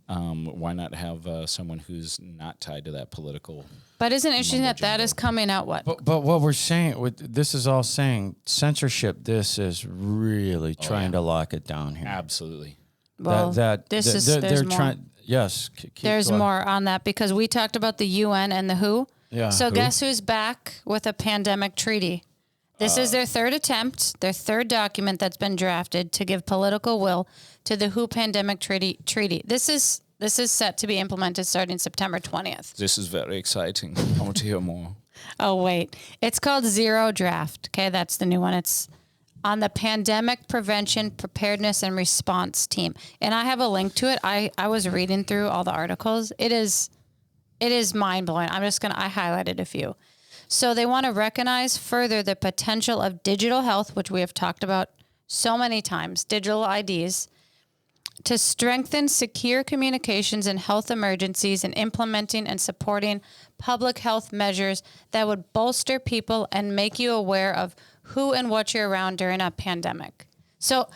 Speaker 2: Why not have someone who's not tied to that political?
Speaker 3: but isn't it interesting that
Speaker 2: Mumbo
Speaker 3: that is coming out what?
Speaker 1: But what we're saying, this is all saying censorship. This is really trying to lock it down here.
Speaker 2: Absolutely.
Speaker 3: Well,
Speaker 1: there's
Speaker 3: there's more.
Speaker 1: trying. Yes, keep
Speaker 3: There's
Speaker 1: going.
Speaker 3: more on that because we talked about the UN and the WHO.
Speaker 1: Yeah.
Speaker 3: So
Speaker 1: Who?
Speaker 3: guess who's back with a pandemic treaty? This is their third attempt, their third document that's been drafted to give political will to the WHO pandemic treaty. This is set to be implemented starting September 20th.
Speaker 2: This is very exciting. I want to hear more.
Speaker 3: Oh, wait. It's called Zero Draft. Okay, that's the new one. It's on the Pandemic Prevention, Preparedness, and Response team. And I have a link to it. I was reading through all the articles. It is mind-blowing. I highlighted a few. So they want to recognize further the potential of digital health, which we have talked about so many times, digital IDs, to strengthen secure communications in health emergencies and implementing and supporting public health measures that would bolster people and make you aware of who and what you're around during a pandemic. So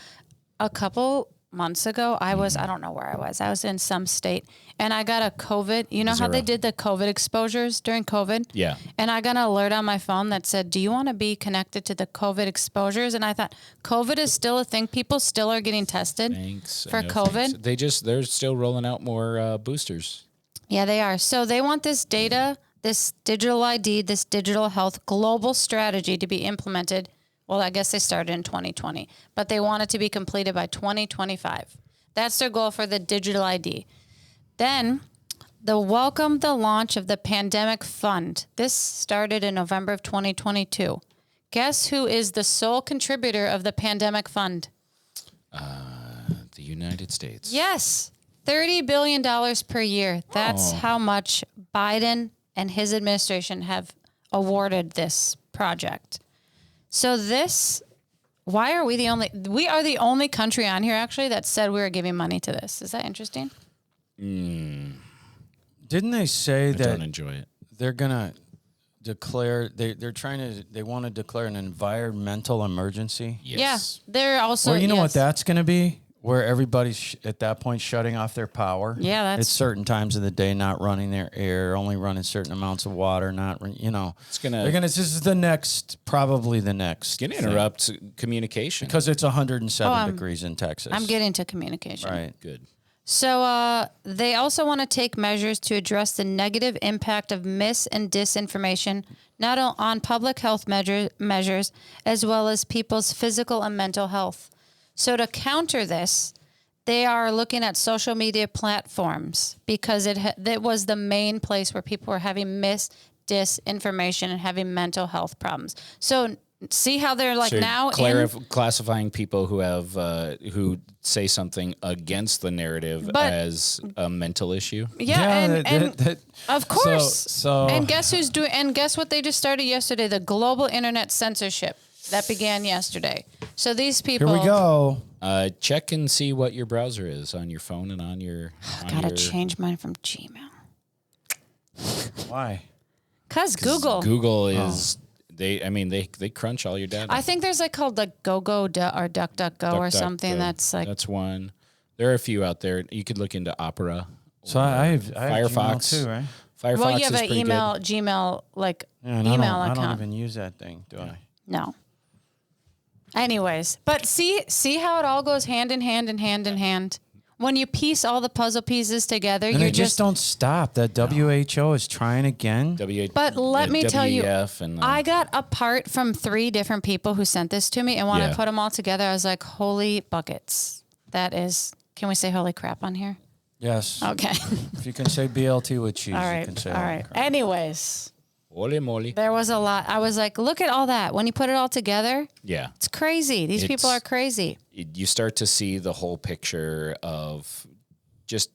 Speaker 3: a couple months ago, I don't know where I was in some state, and I got a COVID. You know how they did the COVID exposures during COVID?
Speaker 2: Yeah.
Speaker 3: And I got an alert on my phone that said, do you want to be connected to the COVID exposures? And I thought, COVID is still a thing. People still are getting tested
Speaker 2: Thanks.
Speaker 3: for
Speaker 2: No,
Speaker 3: COVID.
Speaker 2: thanks. They're still rolling out more boosters.
Speaker 3: Yeah, they are. So they want this data, this digital ID, this digital health global strategy to be implemented. Well, I guess they started in 2020, but they want it to be completed by 2025. That's their goal for the digital ID. Then welcome the launch of the Pandemic Fund. This started in November of 2022. Guess who is the sole contributor of the Pandemic Fund?
Speaker 2: The United States.
Speaker 3: Yes, $30 billion per year. That's how much Biden and his administration have awarded this project. So why are we the only country on here actually that said we were giving money to this. Is that interesting?
Speaker 1: Didn't they say
Speaker 2: I
Speaker 1: that
Speaker 2: don't enjoy it.
Speaker 1: they're going to declare, they want to declare an environmental emergency?
Speaker 2: Yes.
Speaker 3: Yeah, they're also.
Speaker 1: Well, you know what that's going to be? Where everybody's at that point shutting off their power.
Speaker 3: Yeah, that's.
Speaker 1: At certain times of the day, not running their air, only running certain amounts of water,
Speaker 2: It's gonna.
Speaker 1: this is probably the next.
Speaker 2: It's gonna
Speaker 1: thing.
Speaker 2: interrupt communication.
Speaker 1: Because it's 107 degrees in Texas.
Speaker 3: I'm getting to communication.
Speaker 1: Right.
Speaker 2: Good.
Speaker 3: So they also want to take measures to address the negative impact of mis and disinformation, not on public health measures, as well as people's physical and mental health. So to counter this, they are looking at social media platforms because it was the main place where people were having disinformation and having mental health problems. So see how they're like now
Speaker 2: classifying people who have who say something against the narrative as a mental issue.
Speaker 3: Yeah, and of course.
Speaker 1: So
Speaker 3: and guess who's doing? And guess what they just started yesterday? The global internet censorship that began yesterday. So these people.
Speaker 1: Here we go.
Speaker 2: Check and see what your browser is on your phone and on your.
Speaker 3: Gotta change mine from Gmail.
Speaker 1: Why?
Speaker 3: Cause Google.
Speaker 2: Google is. They crunch all your data.
Speaker 3: I think there's called Go or DuckDuckGo or something. That's
Speaker 2: that's one. There are a few out there. You could look into Opera.
Speaker 1: So I have
Speaker 2: Firefox
Speaker 1: Gmail too, right?
Speaker 2: Firefox
Speaker 3: well, you have
Speaker 2: is
Speaker 3: an
Speaker 2: pretty
Speaker 3: email,
Speaker 2: good.
Speaker 3: Gmail
Speaker 1: And
Speaker 3: email
Speaker 1: I
Speaker 3: account.
Speaker 1: don't even use that thing, do I?
Speaker 3: No. Anyways, but see how it all goes hand in hand and hand in hand. When you piece all the puzzle pieces together,
Speaker 1: And
Speaker 3: you
Speaker 1: they just don't stop. That WHO is trying again.
Speaker 3: But let me tell you,
Speaker 2: WEF and
Speaker 3: I got a part from 3 different people who sent this to me, and when I
Speaker 2: Yeah.
Speaker 3: put them all together, I was like, holy buckets. That is, can we say holy crap on here?
Speaker 1: Yes.
Speaker 3: Okay.
Speaker 1: If you can say BLT with cheese,
Speaker 3: all
Speaker 1: you
Speaker 3: right.
Speaker 1: can say
Speaker 3: All right.
Speaker 1: crap.
Speaker 3: Anyways,
Speaker 2: holy moly.
Speaker 3: there was a lot. I was like, look at all that. When you put it all together,
Speaker 2: Yeah.
Speaker 3: it's crazy. These people are crazy.
Speaker 2: You start to see the whole picture of just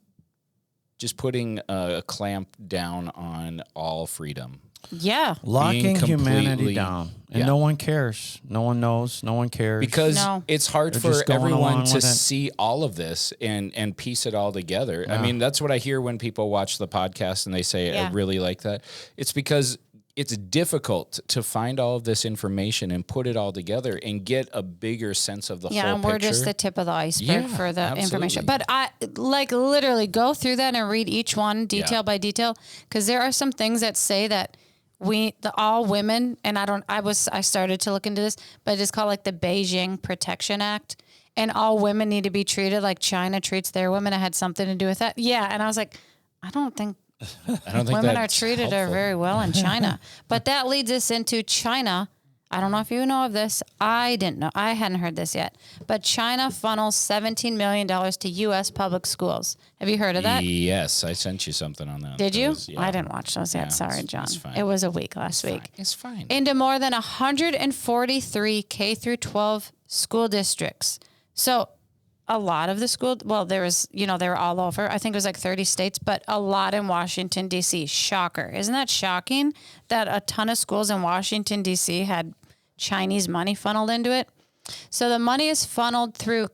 Speaker 2: putting a clamp down on all freedom.
Speaker 3: Yeah.
Speaker 1: Locking humanity
Speaker 2: completely-
Speaker 1: down. And
Speaker 2: yeah.
Speaker 1: no one cares. No one knows. No one cares.
Speaker 2: Because
Speaker 3: No.
Speaker 2: it's hard
Speaker 1: They're
Speaker 2: for
Speaker 1: just going
Speaker 2: everyone
Speaker 1: along
Speaker 2: to
Speaker 1: with it.
Speaker 2: see all of this and piece it all together. I
Speaker 1: Yeah.
Speaker 2: mean, that's what I hear when people watch the podcast and they say,
Speaker 3: Yeah.
Speaker 2: I really like that. It's because it's difficult to find all of this information and put it all together and get a bigger sense of the
Speaker 3: Yeah,
Speaker 2: whole
Speaker 3: and we're
Speaker 2: picture.
Speaker 3: just the tip of the iceberg
Speaker 2: Yeah,
Speaker 3: for the information.
Speaker 2: absolutely.
Speaker 3: But I literally go through that and read each one detail by detail because there are some things that say that all women, and I started to look into this, but it's called the Beijing Protection Act, and all women need to be treated like China treats their women. It had something to do with that. Yeah, and I was like, I don't think women are
Speaker 2: that's
Speaker 3: treated
Speaker 2: helpful.
Speaker 3: very well in China. But that leads us into China. I don't know if you know of this. I didn't know. I hadn't heard this yet. But China funnels $17 million to U.S. public schools. Have you heard of that?
Speaker 2: Yes, I sent you something on that.
Speaker 3: Did you?
Speaker 2: Yeah.
Speaker 3: I didn't watch those yet.
Speaker 2: Yeah,
Speaker 3: Sorry,
Speaker 2: it's
Speaker 3: John.
Speaker 2: fine.
Speaker 3: It was a week last week.
Speaker 2: It's fine.
Speaker 3: Into more than 143 K through 12 school districts. So a lot of the school, well, they were all over. I think it was 30 states, but a lot in Washington, D.C. Shocker. Isn't that shocking that a ton of schools in Washington, D.C. had Chinese money funneled into it? So the money is funneled through,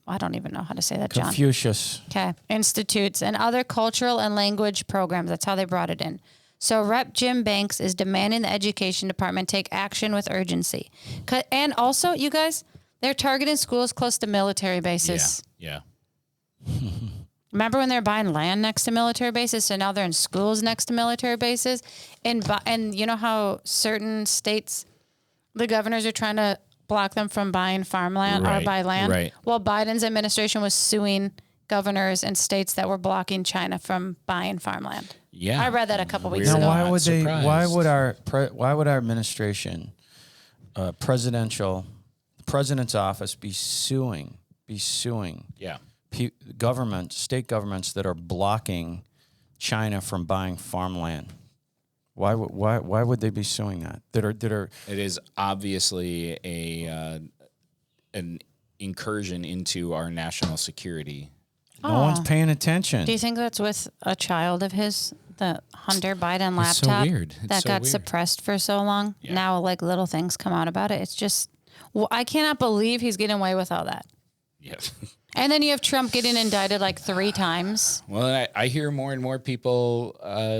Speaker 3: I don't even know how to say that, John.
Speaker 1: Confucius.
Speaker 3: Okay. Institutes and other cultural and language programs. That's how they brought it in. So Rep. Jim Banks is demanding the education department take action with urgency. And also, you guys, they're targeting schools close to military bases.
Speaker 2: Yeah.
Speaker 3: Remember when they were buying land next to military bases? So now they're in schools next to military bases. And you know how certain states, the governors are trying to block them from buying farmland or buy land?
Speaker 2: Right.
Speaker 3: Well, Biden's administration was suing governors and states that were blocking China from buying farmland.
Speaker 2: Yeah.
Speaker 3: I read that a couple weeks
Speaker 2: We're
Speaker 3: ago.
Speaker 1: Now,
Speaker 2: not
Speaker 1: why would they?
Speaker 2: surprised.
Speaker 1: Why would our administration, the president's office, be suing
Speaker 2: Yeah.
Speaker 1: state governments that are blocking China from buying farmland. Why would they be suing that? That are
Speaker 2: It is obviously an incursion into our national security.
Speaker 1: no one's paying attention.
Speaker 3: Do you think that's with a child of his, the Hunter Biden
Speaker 2: It's so
Speaker 3: laptop
Speaker 2: weird. It's
Speaker 3: that
Speaker 2: so
Speaker 3: got
Speaker 2: weird.
Speaker 3: suppressed for so long?
Speaker 2: Yeah.
Speaker 3: Now, like, little things come out about it. It's just, well, I cannot believe he's getting away with all that.
Speaker 2: Yeah.
Speaker 3: And then you have Trump getting indicted like 3 times.
Speaker 2: Well, I hear more and more people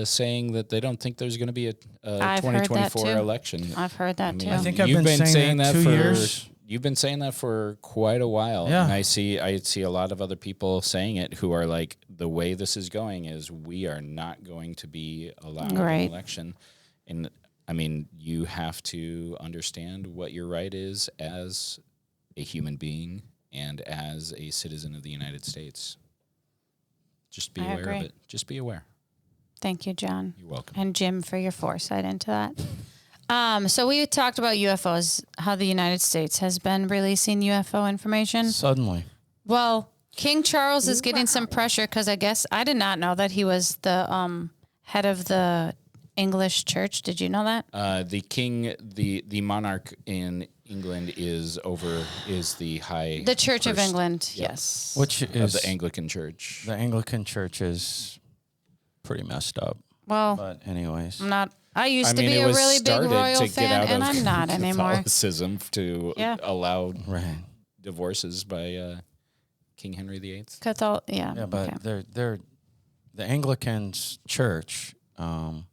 Speaker 2: saying that they don't think there's going to be a
Speaker 3: I've heard that
Speaker 2: 2024
Speaker 3: too.
Speaker 2: election.
Speaker 3: I've heard that too.
Speaker 1: I think I've
Speaker 2: You've
Speaker 1: been saying that 2
Speaker 2: for
Speaker 1: years.
Speaker 2: You've been saying that for quite a while,
Speaker 1: Yeah.
Speaker 2: and I see a lot of other people saying it who are like, the way this is going is we are not going to be allowed
Speaker 3: Right.
Speaker 2: an election, and I mean you have to understand what your right is as a human being and as a citizen of the United States. Just be
Speaker 3: I
Speaker 2: aware
Speaker 3: agree.
Speaker 2: of it. Just be aware.
Speaker 3: Thank you, John.
Speaker 2: You're welcome.
Speaker 3: And Jim for your foresight into that. So we talked about UFOs, how the United States has been releasing UFO information.
Speaker 1: Suddenly.
Speaker 3: Well, King Charles is getting some pressure because I guess I did not know that he was the head of the English church. Did you know that?
Speaker 2: The king, the monarch in England is the high.
Speaker 3: The Church of
Speaker 2: first-
Speaker 3: England,
Speaker 2: Yep.
Speaker 3: yes.
Speaker 1: Which
Speaker 2: of
Speaker 1: is
Speaker 2: the Anglican Church.
Speaker 1: the Anglican Church is pretty messed up.
Speaker 3: Well,
Speaker 1: But anyways,
Speaker 3: I'm not. I used
Speaker 2: I
Speaker 3: to
Speaker 2: mean,
Speaker 3: be
Speaker 2: it
Speaker 3: a
Speaker 2: was
Speaker 3: really big
Speaker 2: started
Speaker 3: royal
Speaker 2: to get
Speaker 3: fan,
Speaker 2: out
Speaker 3: and
Speaker 2: of
Speaker 3: I'm not anymore.
Speaker 2: Catholicism to
Speaker 3: Yeah.
Speaker 2: allow
Speaker 1: right.
Speaker 2: divorces by King Henry VIII.
Speaker 3: Yeah.
Speaker 1: Yeah, but
Speaker 3: okay.
Speaker 1: they're the Anglicans church
Speaker 2: Oh,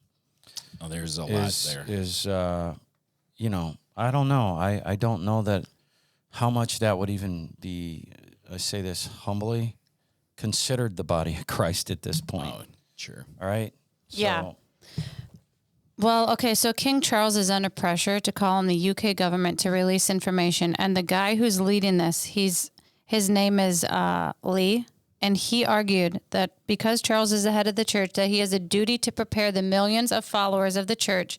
Speaker 2: there's a lot
Speaker 1: is
Speaker 2: there.
Speaker 1: you know, I don't know. I don't know that how much that would even be, I say this humbly, considered the body of Christ at this point.
Speaker 2: Oh, sure.
Speaker 1: All right?
Speaker 3: Yeah. Well, okay, so King Charles is under pressure to call on the UK government to release information, and the guy who's leading this, his name is Lee, and he argued that because Charles is the head of the church, that he has a duty to prepare the millions of followers of the church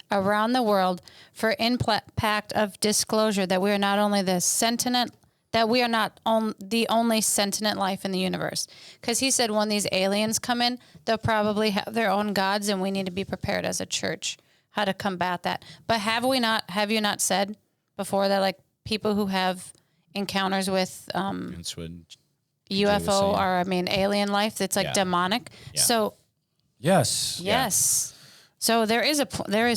Speaker 3: around the world for impact of disclosure that we are not only the sentient, that we are not the only sentient life in the universe. Because he said when these aliens come in, they'll probably have their own gods, and we need to be prepared as a church how to combat that. But have you not said before that, like, people who have encounters with
Speaker 2: That's what
Speaker 3: UFO
Speaker 2: saying.
Speaker 3: or alien life that's like
Speaker 2: Yeah.
Speaker 3: demonic?
Speaker 2: Yeah.
Speaker 3: So
Speaker 1: Yes.
Speaker 3: yes. So there is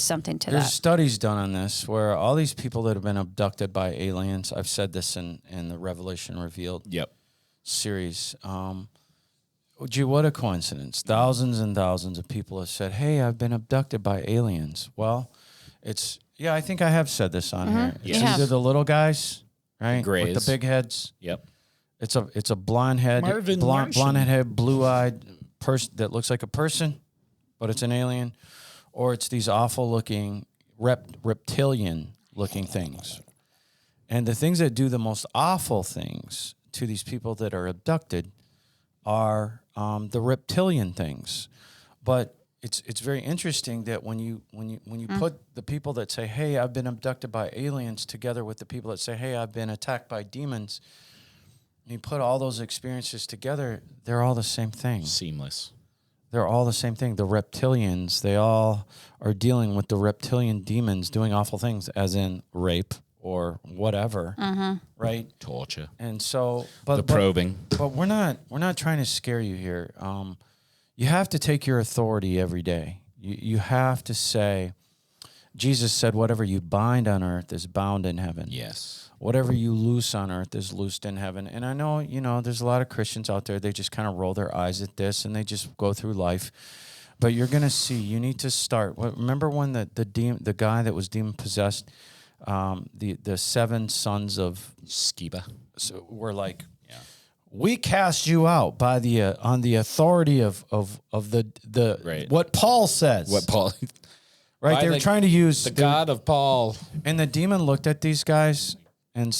Speaker 3: something to
Speaker 1: There's
Speaker 3: that.
Speaker 1: studies done on this where all these people that have been abducted by aliens, I've said this in the Revelation Revealed
Speaker 2: Yep.
Speaker 1: series. Gee, what a coincidence. Thousands and thousands of people have said, hey, I've been abducted by aliens. Well, I think I have said this on here. It's
Speaker 3: You have.
Speaker 1: either the little guys, right? With
Speaker 2: grays.
Speaker 1: the big heads.
Speaker 2: Yep.
Speaker 1: It's a blonde head,
Speaker 2: Marvin
Speaker 1: blonde
Speaker 2: Martian.
Speaker 1: head, blue-eyed person that looks like a person, but it's an alien. Or it's these awful-looking reptilian-looking things. And the things that do the most awful things to these people that are abducted are the reptilian things. But it's very interesting that when you put the people that say, "Hey, I've been abducted by aliens," together with the people that say, "Hey, I've been attacked by demons," and you put all those experiences together, they're all the same thing.
Speaker 2: Seamless.
Speaker 1: They're all the same thing. The reptilians, they all are dealing with the reptilian demons doing awful things, as in rape or whatever, right?
Speaker 2: Torture.
Speaker 1: And so, but
Speaker 2: The probing.
Speaker 1: but we're not trying to scare you here. You have to take your authority every day. You have to say, Jesus said, "Whatever you bind on earth is bound in heaven.
Speaker 2: Yes.
Speaker 1: Whatever you loose on earth is loosed in heaven." And I know, there's a lot of Christians out there, they just kind of roll their eyes at this and they just go through life. But you're going to see, you need to start. Remember when the guy that was demon possessed, the 7 sons of
Speaker 2: Skiba.
Speaker 1: were like, we cast you out by on the authority of the
Speaker 2: Right.
Speaker 1: what Paul says.
Speaker 2: What Paul?
Speaker 1: Right?
Speaker 2: By
Speaker 1: They were trying to use
Speaker 2: the God of Paul.
Speaker 1: and the demon looked at these guys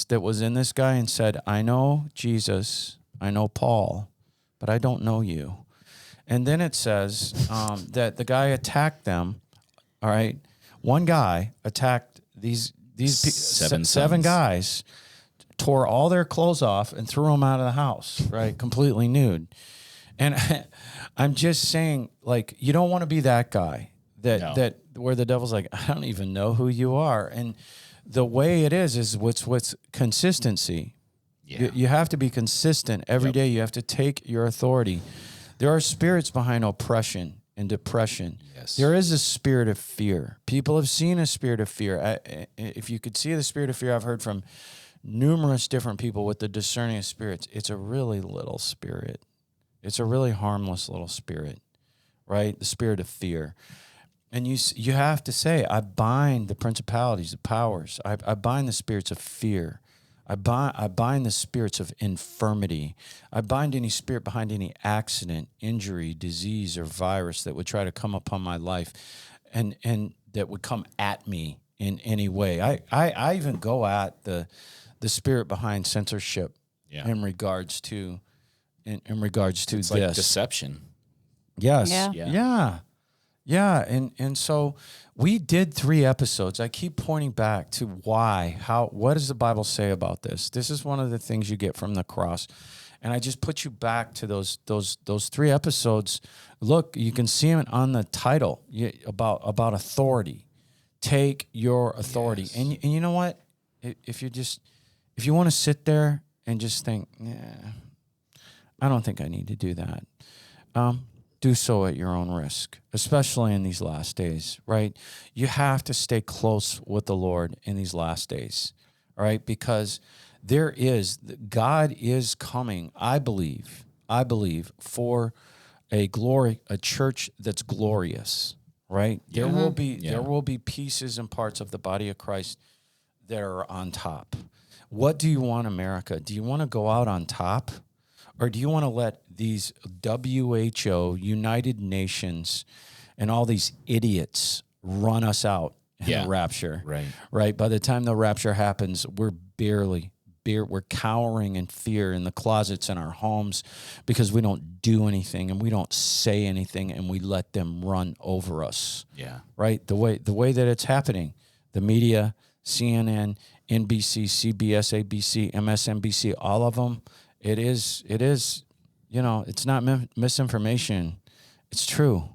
Speaker 1: that was in this guy and said, "I know Jesus, I know Paul, but I don't know you." And then it says that the guy attacked them. All right, one guy attacked these
Speaker 2: Seven
Speaker 1: seven
Speaker 2: sons.
Speaker 1: guys, tore all their clothes off and threw them out of the house. Right, completely nude. And I'm just saying, like, you don't want to be that guy that where the devil's like, I don't even know who you are. And the way it is what's consistency.
Speaker 2: Yeah.
Speaker 1: You have to be consistent every day. You have to take your authority. There are spirits behind oppression and depression.
Speaker 2: Yes.
Speaker 1: There is a spirit of fear. People have seen a spirit of fear. If you could see the spirit of fear, I've heard from numerous different people with the discerning of spirits. It's a really little spirit. It's a really harmless little spirit, right? The spirit of fear. And you have to say, I bind the principalities, the powers. I bind the spirits of fear. I bind the spirits of infirmity. I bind any spirit behind any accident, injury, disease, or virus that would try to come upon my life and that would come at me in any way. I even go at the spirit behind censorship in regards to it's
Speaker 2: this. Like deception.
Speaker 1: Yes.
Speaker 3: Yeah.
Speaker 1: Yeah. And so we did 3 episodes. I keep pointing back to what does the Bible say about this? This is one of the things you get from the cross. And I just put you back to those 3 episodes. Look, you can see them on the title about authority. Take your authority.
Speaker 2: Yes.
Speaker 1: And you know what? If you want to sit there and just think, I don't think I need to do that. Do so at your own risk, especially in these last days, right? You have to stay close with the Lord in these last days, all right? Because God is coming, I believe, for a church that's glorious, right?
Speaker 2: Yeah.
Speaker 1: There will be pieces and parts of the body of Christ that are on top. What do you want, America? Do you want to go out on top? Or do you want to let these WHO, United Nations, and all these idiots run us out in the rapture? Right. By the time the rapture happens, we're cowering in fear in the closets in our homes because we don't do anything and we don't say anything and we let them run over us.
Speaker 2: Yeah.
Speaker 1: Right. The way that it's happening, the media, CNN, NBC, CBS, ABC, MSNBC, all of them. It is, it's not misinformation. It's true.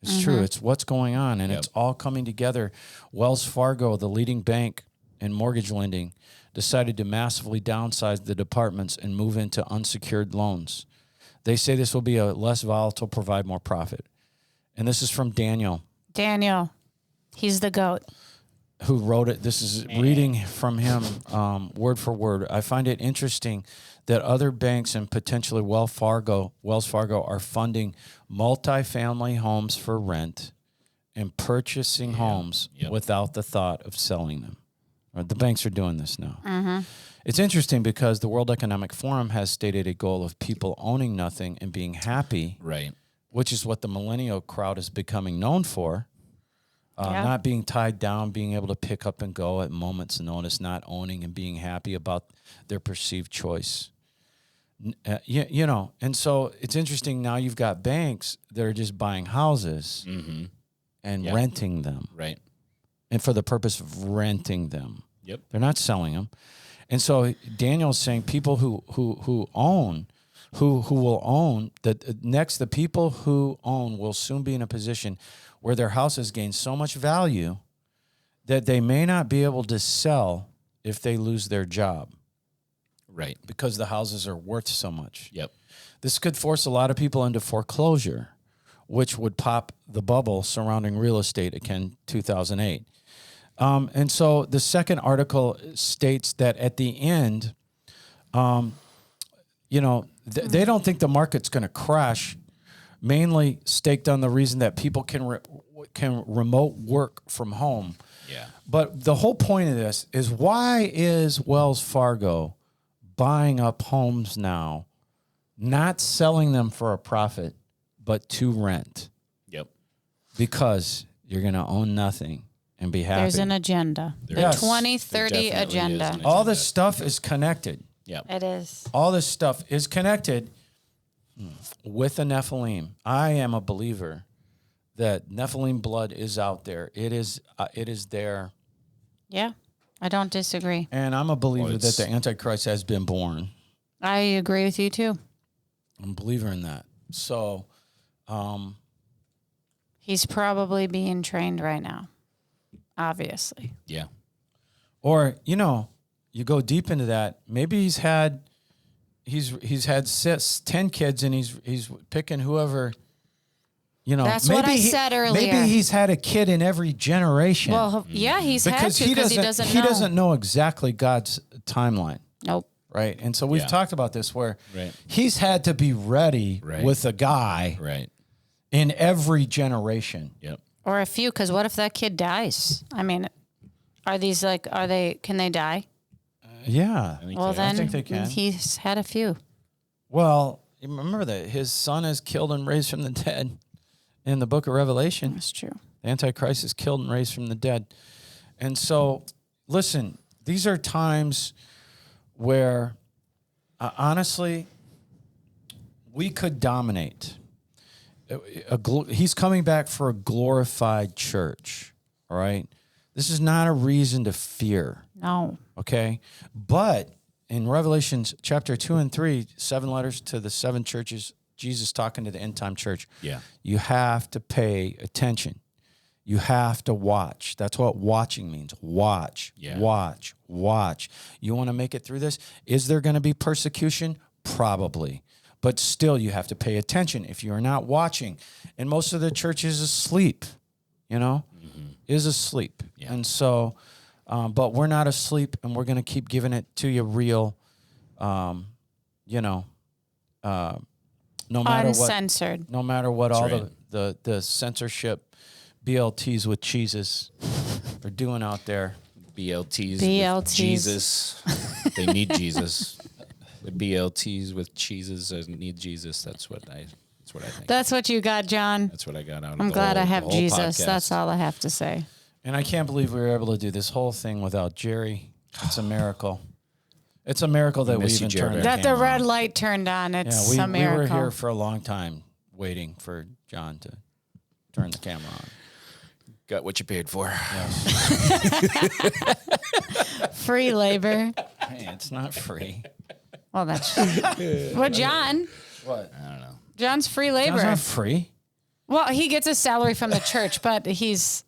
Speaker 1: It's true. It's what's going on, and it's all coming together. Wells Fargo, the leading bank in mortgage lending, decided to massively downsize the departments and move into unsecured loans. They say this will be a less volatile, provide more profit. And this is from Daniel.
Speaker 3: He's the GOAT.
Speaker 1: Who wrote it. This is reading from him word for word. I find it interesting that other banks and potentially Wells Fargo are funding multifamily homes for rent and purchasing homes without the thought of selling them. The banks are doing this now. It's interesting because the World Economic Forum has stated a goal of people owning nothing and being happy,
Speaker 2: Right.
Speaker 1: which is what the millennial crowd is becoming known for. Not being tied down, being able to pick up and go at moments notice, not owning and being happy about their perceived choice. And so it's interesting now you've got banks that are just buying houses and renting them.
Speaker 2: Right.
Speaker 1: And for the purpose of renting them.
Speaker 2: Yep.
Speaker 1: They're not selling them. And so Daniel's saying people who will own, the people who own will soon be in a position where their houses gain so much value that they may not be able to sell if they lose their job.
Speaker 2: Right.
Speaker 1: Because the houses are worth so much.
Speaker 2: Yep.
Speaker 1: This could force a lot of people into foreclosure, which would pop the bubble surrounding real estate again, 2008. And so the second article states that at the end, they don't think the market's going to crash, mainly staked on the reason that people can remote work from home.
Speaker 2: Yeah.
Speaker 1: But the whole point of this is, why is Wells Fargo buying up homes now, not selling them for a profit, but to rent?
Speaker 2: Yep.
Speaker 1: Because you're going to own nothing and be happy.
Speaker 3: There's an agenda. The
Speaker 1: Yes.
Speaker 3: 2030
Speaker 2: There definitely
Speaker 3: agenda.
Speaker 2: is an
Speaker 1: All this stuff is connected.
Speaker 2: Yep.
Speaker 3: It is.
Speaker 1: All this stuff is connected with the Nephilim. I am a believer that Nephilim blood is out there. It is there.
Speaker 3: Yeah, I don't disagree.
Speaker 1: And I'm a believer that the Antichrist has been born.
Speaker 3: I agree with you too.
Speaker 1: I'm a believer in that. So,
Speaker 3: He's probably being trained right now, obviously.
Speaker 2: Yeah.
Speaker 1: or you go deep into that. Maybe he's had 10 kids, and he's picking whoever.
Speaker 3: That's
Speaker 1: maybe
Speaker 3: what I said earlier.
Speaker 1: Maybe he's had a kid in every generation.
Speaker 3: Well, yeah, he's
Speaker 1: because
Speaker 3: had to because he doesn't know.
Speaker 1: He doesn't know exactly God's timeline.
Speaker 3: Nope.
Speaker 1: Right. And so we've
Speaker 2: Yeah.
Speaker 1: talked about this where
Speaker 2: Right.
Speaker 1: he's had to be ready
Speaker 2: Right.
Speaker 1: with a guy
Speaker 2: Right.
Speaker 1: in every generation.
Speaker 2: Yep.
Speaker 3: Or a few, because what if that kid dies? I mean, can they die?
Speaker 1: Yeah.
Speaker 2: I think
Speaker 3: Well,
Speaker 2: they-
Speaker 3: then
Speaker 1: think they can.
Speaker 3: he's had a few.
Speaker 1: Well, you remember that his son is killed and raised from the dead in the book of Revelation.
Speaker 3: That's true.
Speaker 1: The Antichrist is killed and raised from the dead. And so, listen, these are times where, honestly, we could dominate. He's coming back for a glorified church, all right? This is not a reason to fear,
Speaker 3: No.
Speaker 1: okay? But in Revelations chapter 2 and 3, 7 letters to the 7 churches, Jesus talking to the end-time church.
Speaker 2: Yeah.
Speaker 1: You have to pay attention. You have to watch. That's what watching means. Watch,
Speaker 2: Yeah.
Speaker 1: watch, watch. You want to make it through this? Is there going to be persecution? Probably. But still, you have to pay attention. If you're not watching, and most of the church is asleep, is asleep.
Speaker 2: Yeah.
Speaker 1: And so, but we're not asleep, and we're going to keep giving it to you real, no matter what.
Speaker 3: Uncensored.
Speaker 1: No matter what all
Speaker 2: right.
Speaker 1: the censorship BLTs with cheeses are doing out there.
Speaker 2: BLTs.
Speaker 3: BLTs.
Speaker 2: With Jesus. They need Jesus. The BLTs with cheeses need Jesus. That's what I think.
Speaker 3: That's what you got, John.
Speaker 2: That's what I got out of
Speaker 3: I'm
Speaker 2: the
Speaker 3: glad
Speaker 2: whole-
Speaker 3: I have
Speaker 2: the whole
Speaker 3: Jesus.
Speaker 2: podcast.
Speaker 3: That's all I have to say.
Speaker 1: And I can't believe we were able to do this whole thing without Jerry. It's a miracle. It's a miracle that we
Speaker 2: miss you,
Speaker 1: even
Speaker 2: Jerry.
Speaker 1: turned
Speaker 3: That the
Speaker 1: camera
Speaker 3: red
Speaker 1: on.
Speaker 3: light turned on. It's
Speaker 1: Yeah,
Speaker 3: a
Speaker 1: we
Speaker 3: miracle.
Speaker 1: were here for a long time waiting for John to turn the camera on.
Speaker 2: Got what you paid for.
Speaker 3: Free labor.
Speaker 1: Hey, it's not free.
Speaker 3: Well, that's well, John.
Speaker 1: What?
Speaker 2: I don't know.
Speaker 3: John's free labor.
Speaker 1: It's not free.
Speaker 3: Well, he gets a salary from the church, but he's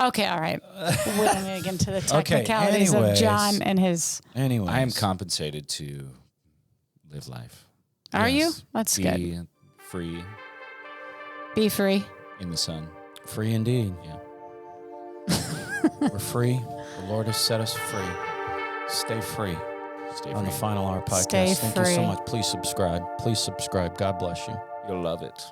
Speaker 3: okay. All right, we're going to get into the technicalities of
Speaker 1: anyways.
Speaker 3: John and his.
Speaker 1: Anyway,
Speaker 2: I am compensated to live life.
Speaker 3: Are you?
Speaker 1: Yes.
Speaker 3: That's
Speaker 2: Be
Speaker 3: good.
Speaker 2: free
Speaker 3: Be free.
Speaker 2: in the sun.
Speaker 1: free indeed.
Speaker 2: Yeah.
Speaker 1: We're free. The Lord has set us free. Stay free.
Speaker 2: Stay
Speaker 1: On the
Speaker 2: free.
Speaker 1: Final Hour podcast.
Speaker 3: Stay
Speaker 1: Thank you so
Speaker 3: free.
Speaker 1: much. Please subscribe. Please subscribe. God bless you.
Speaker 2: You'll love it.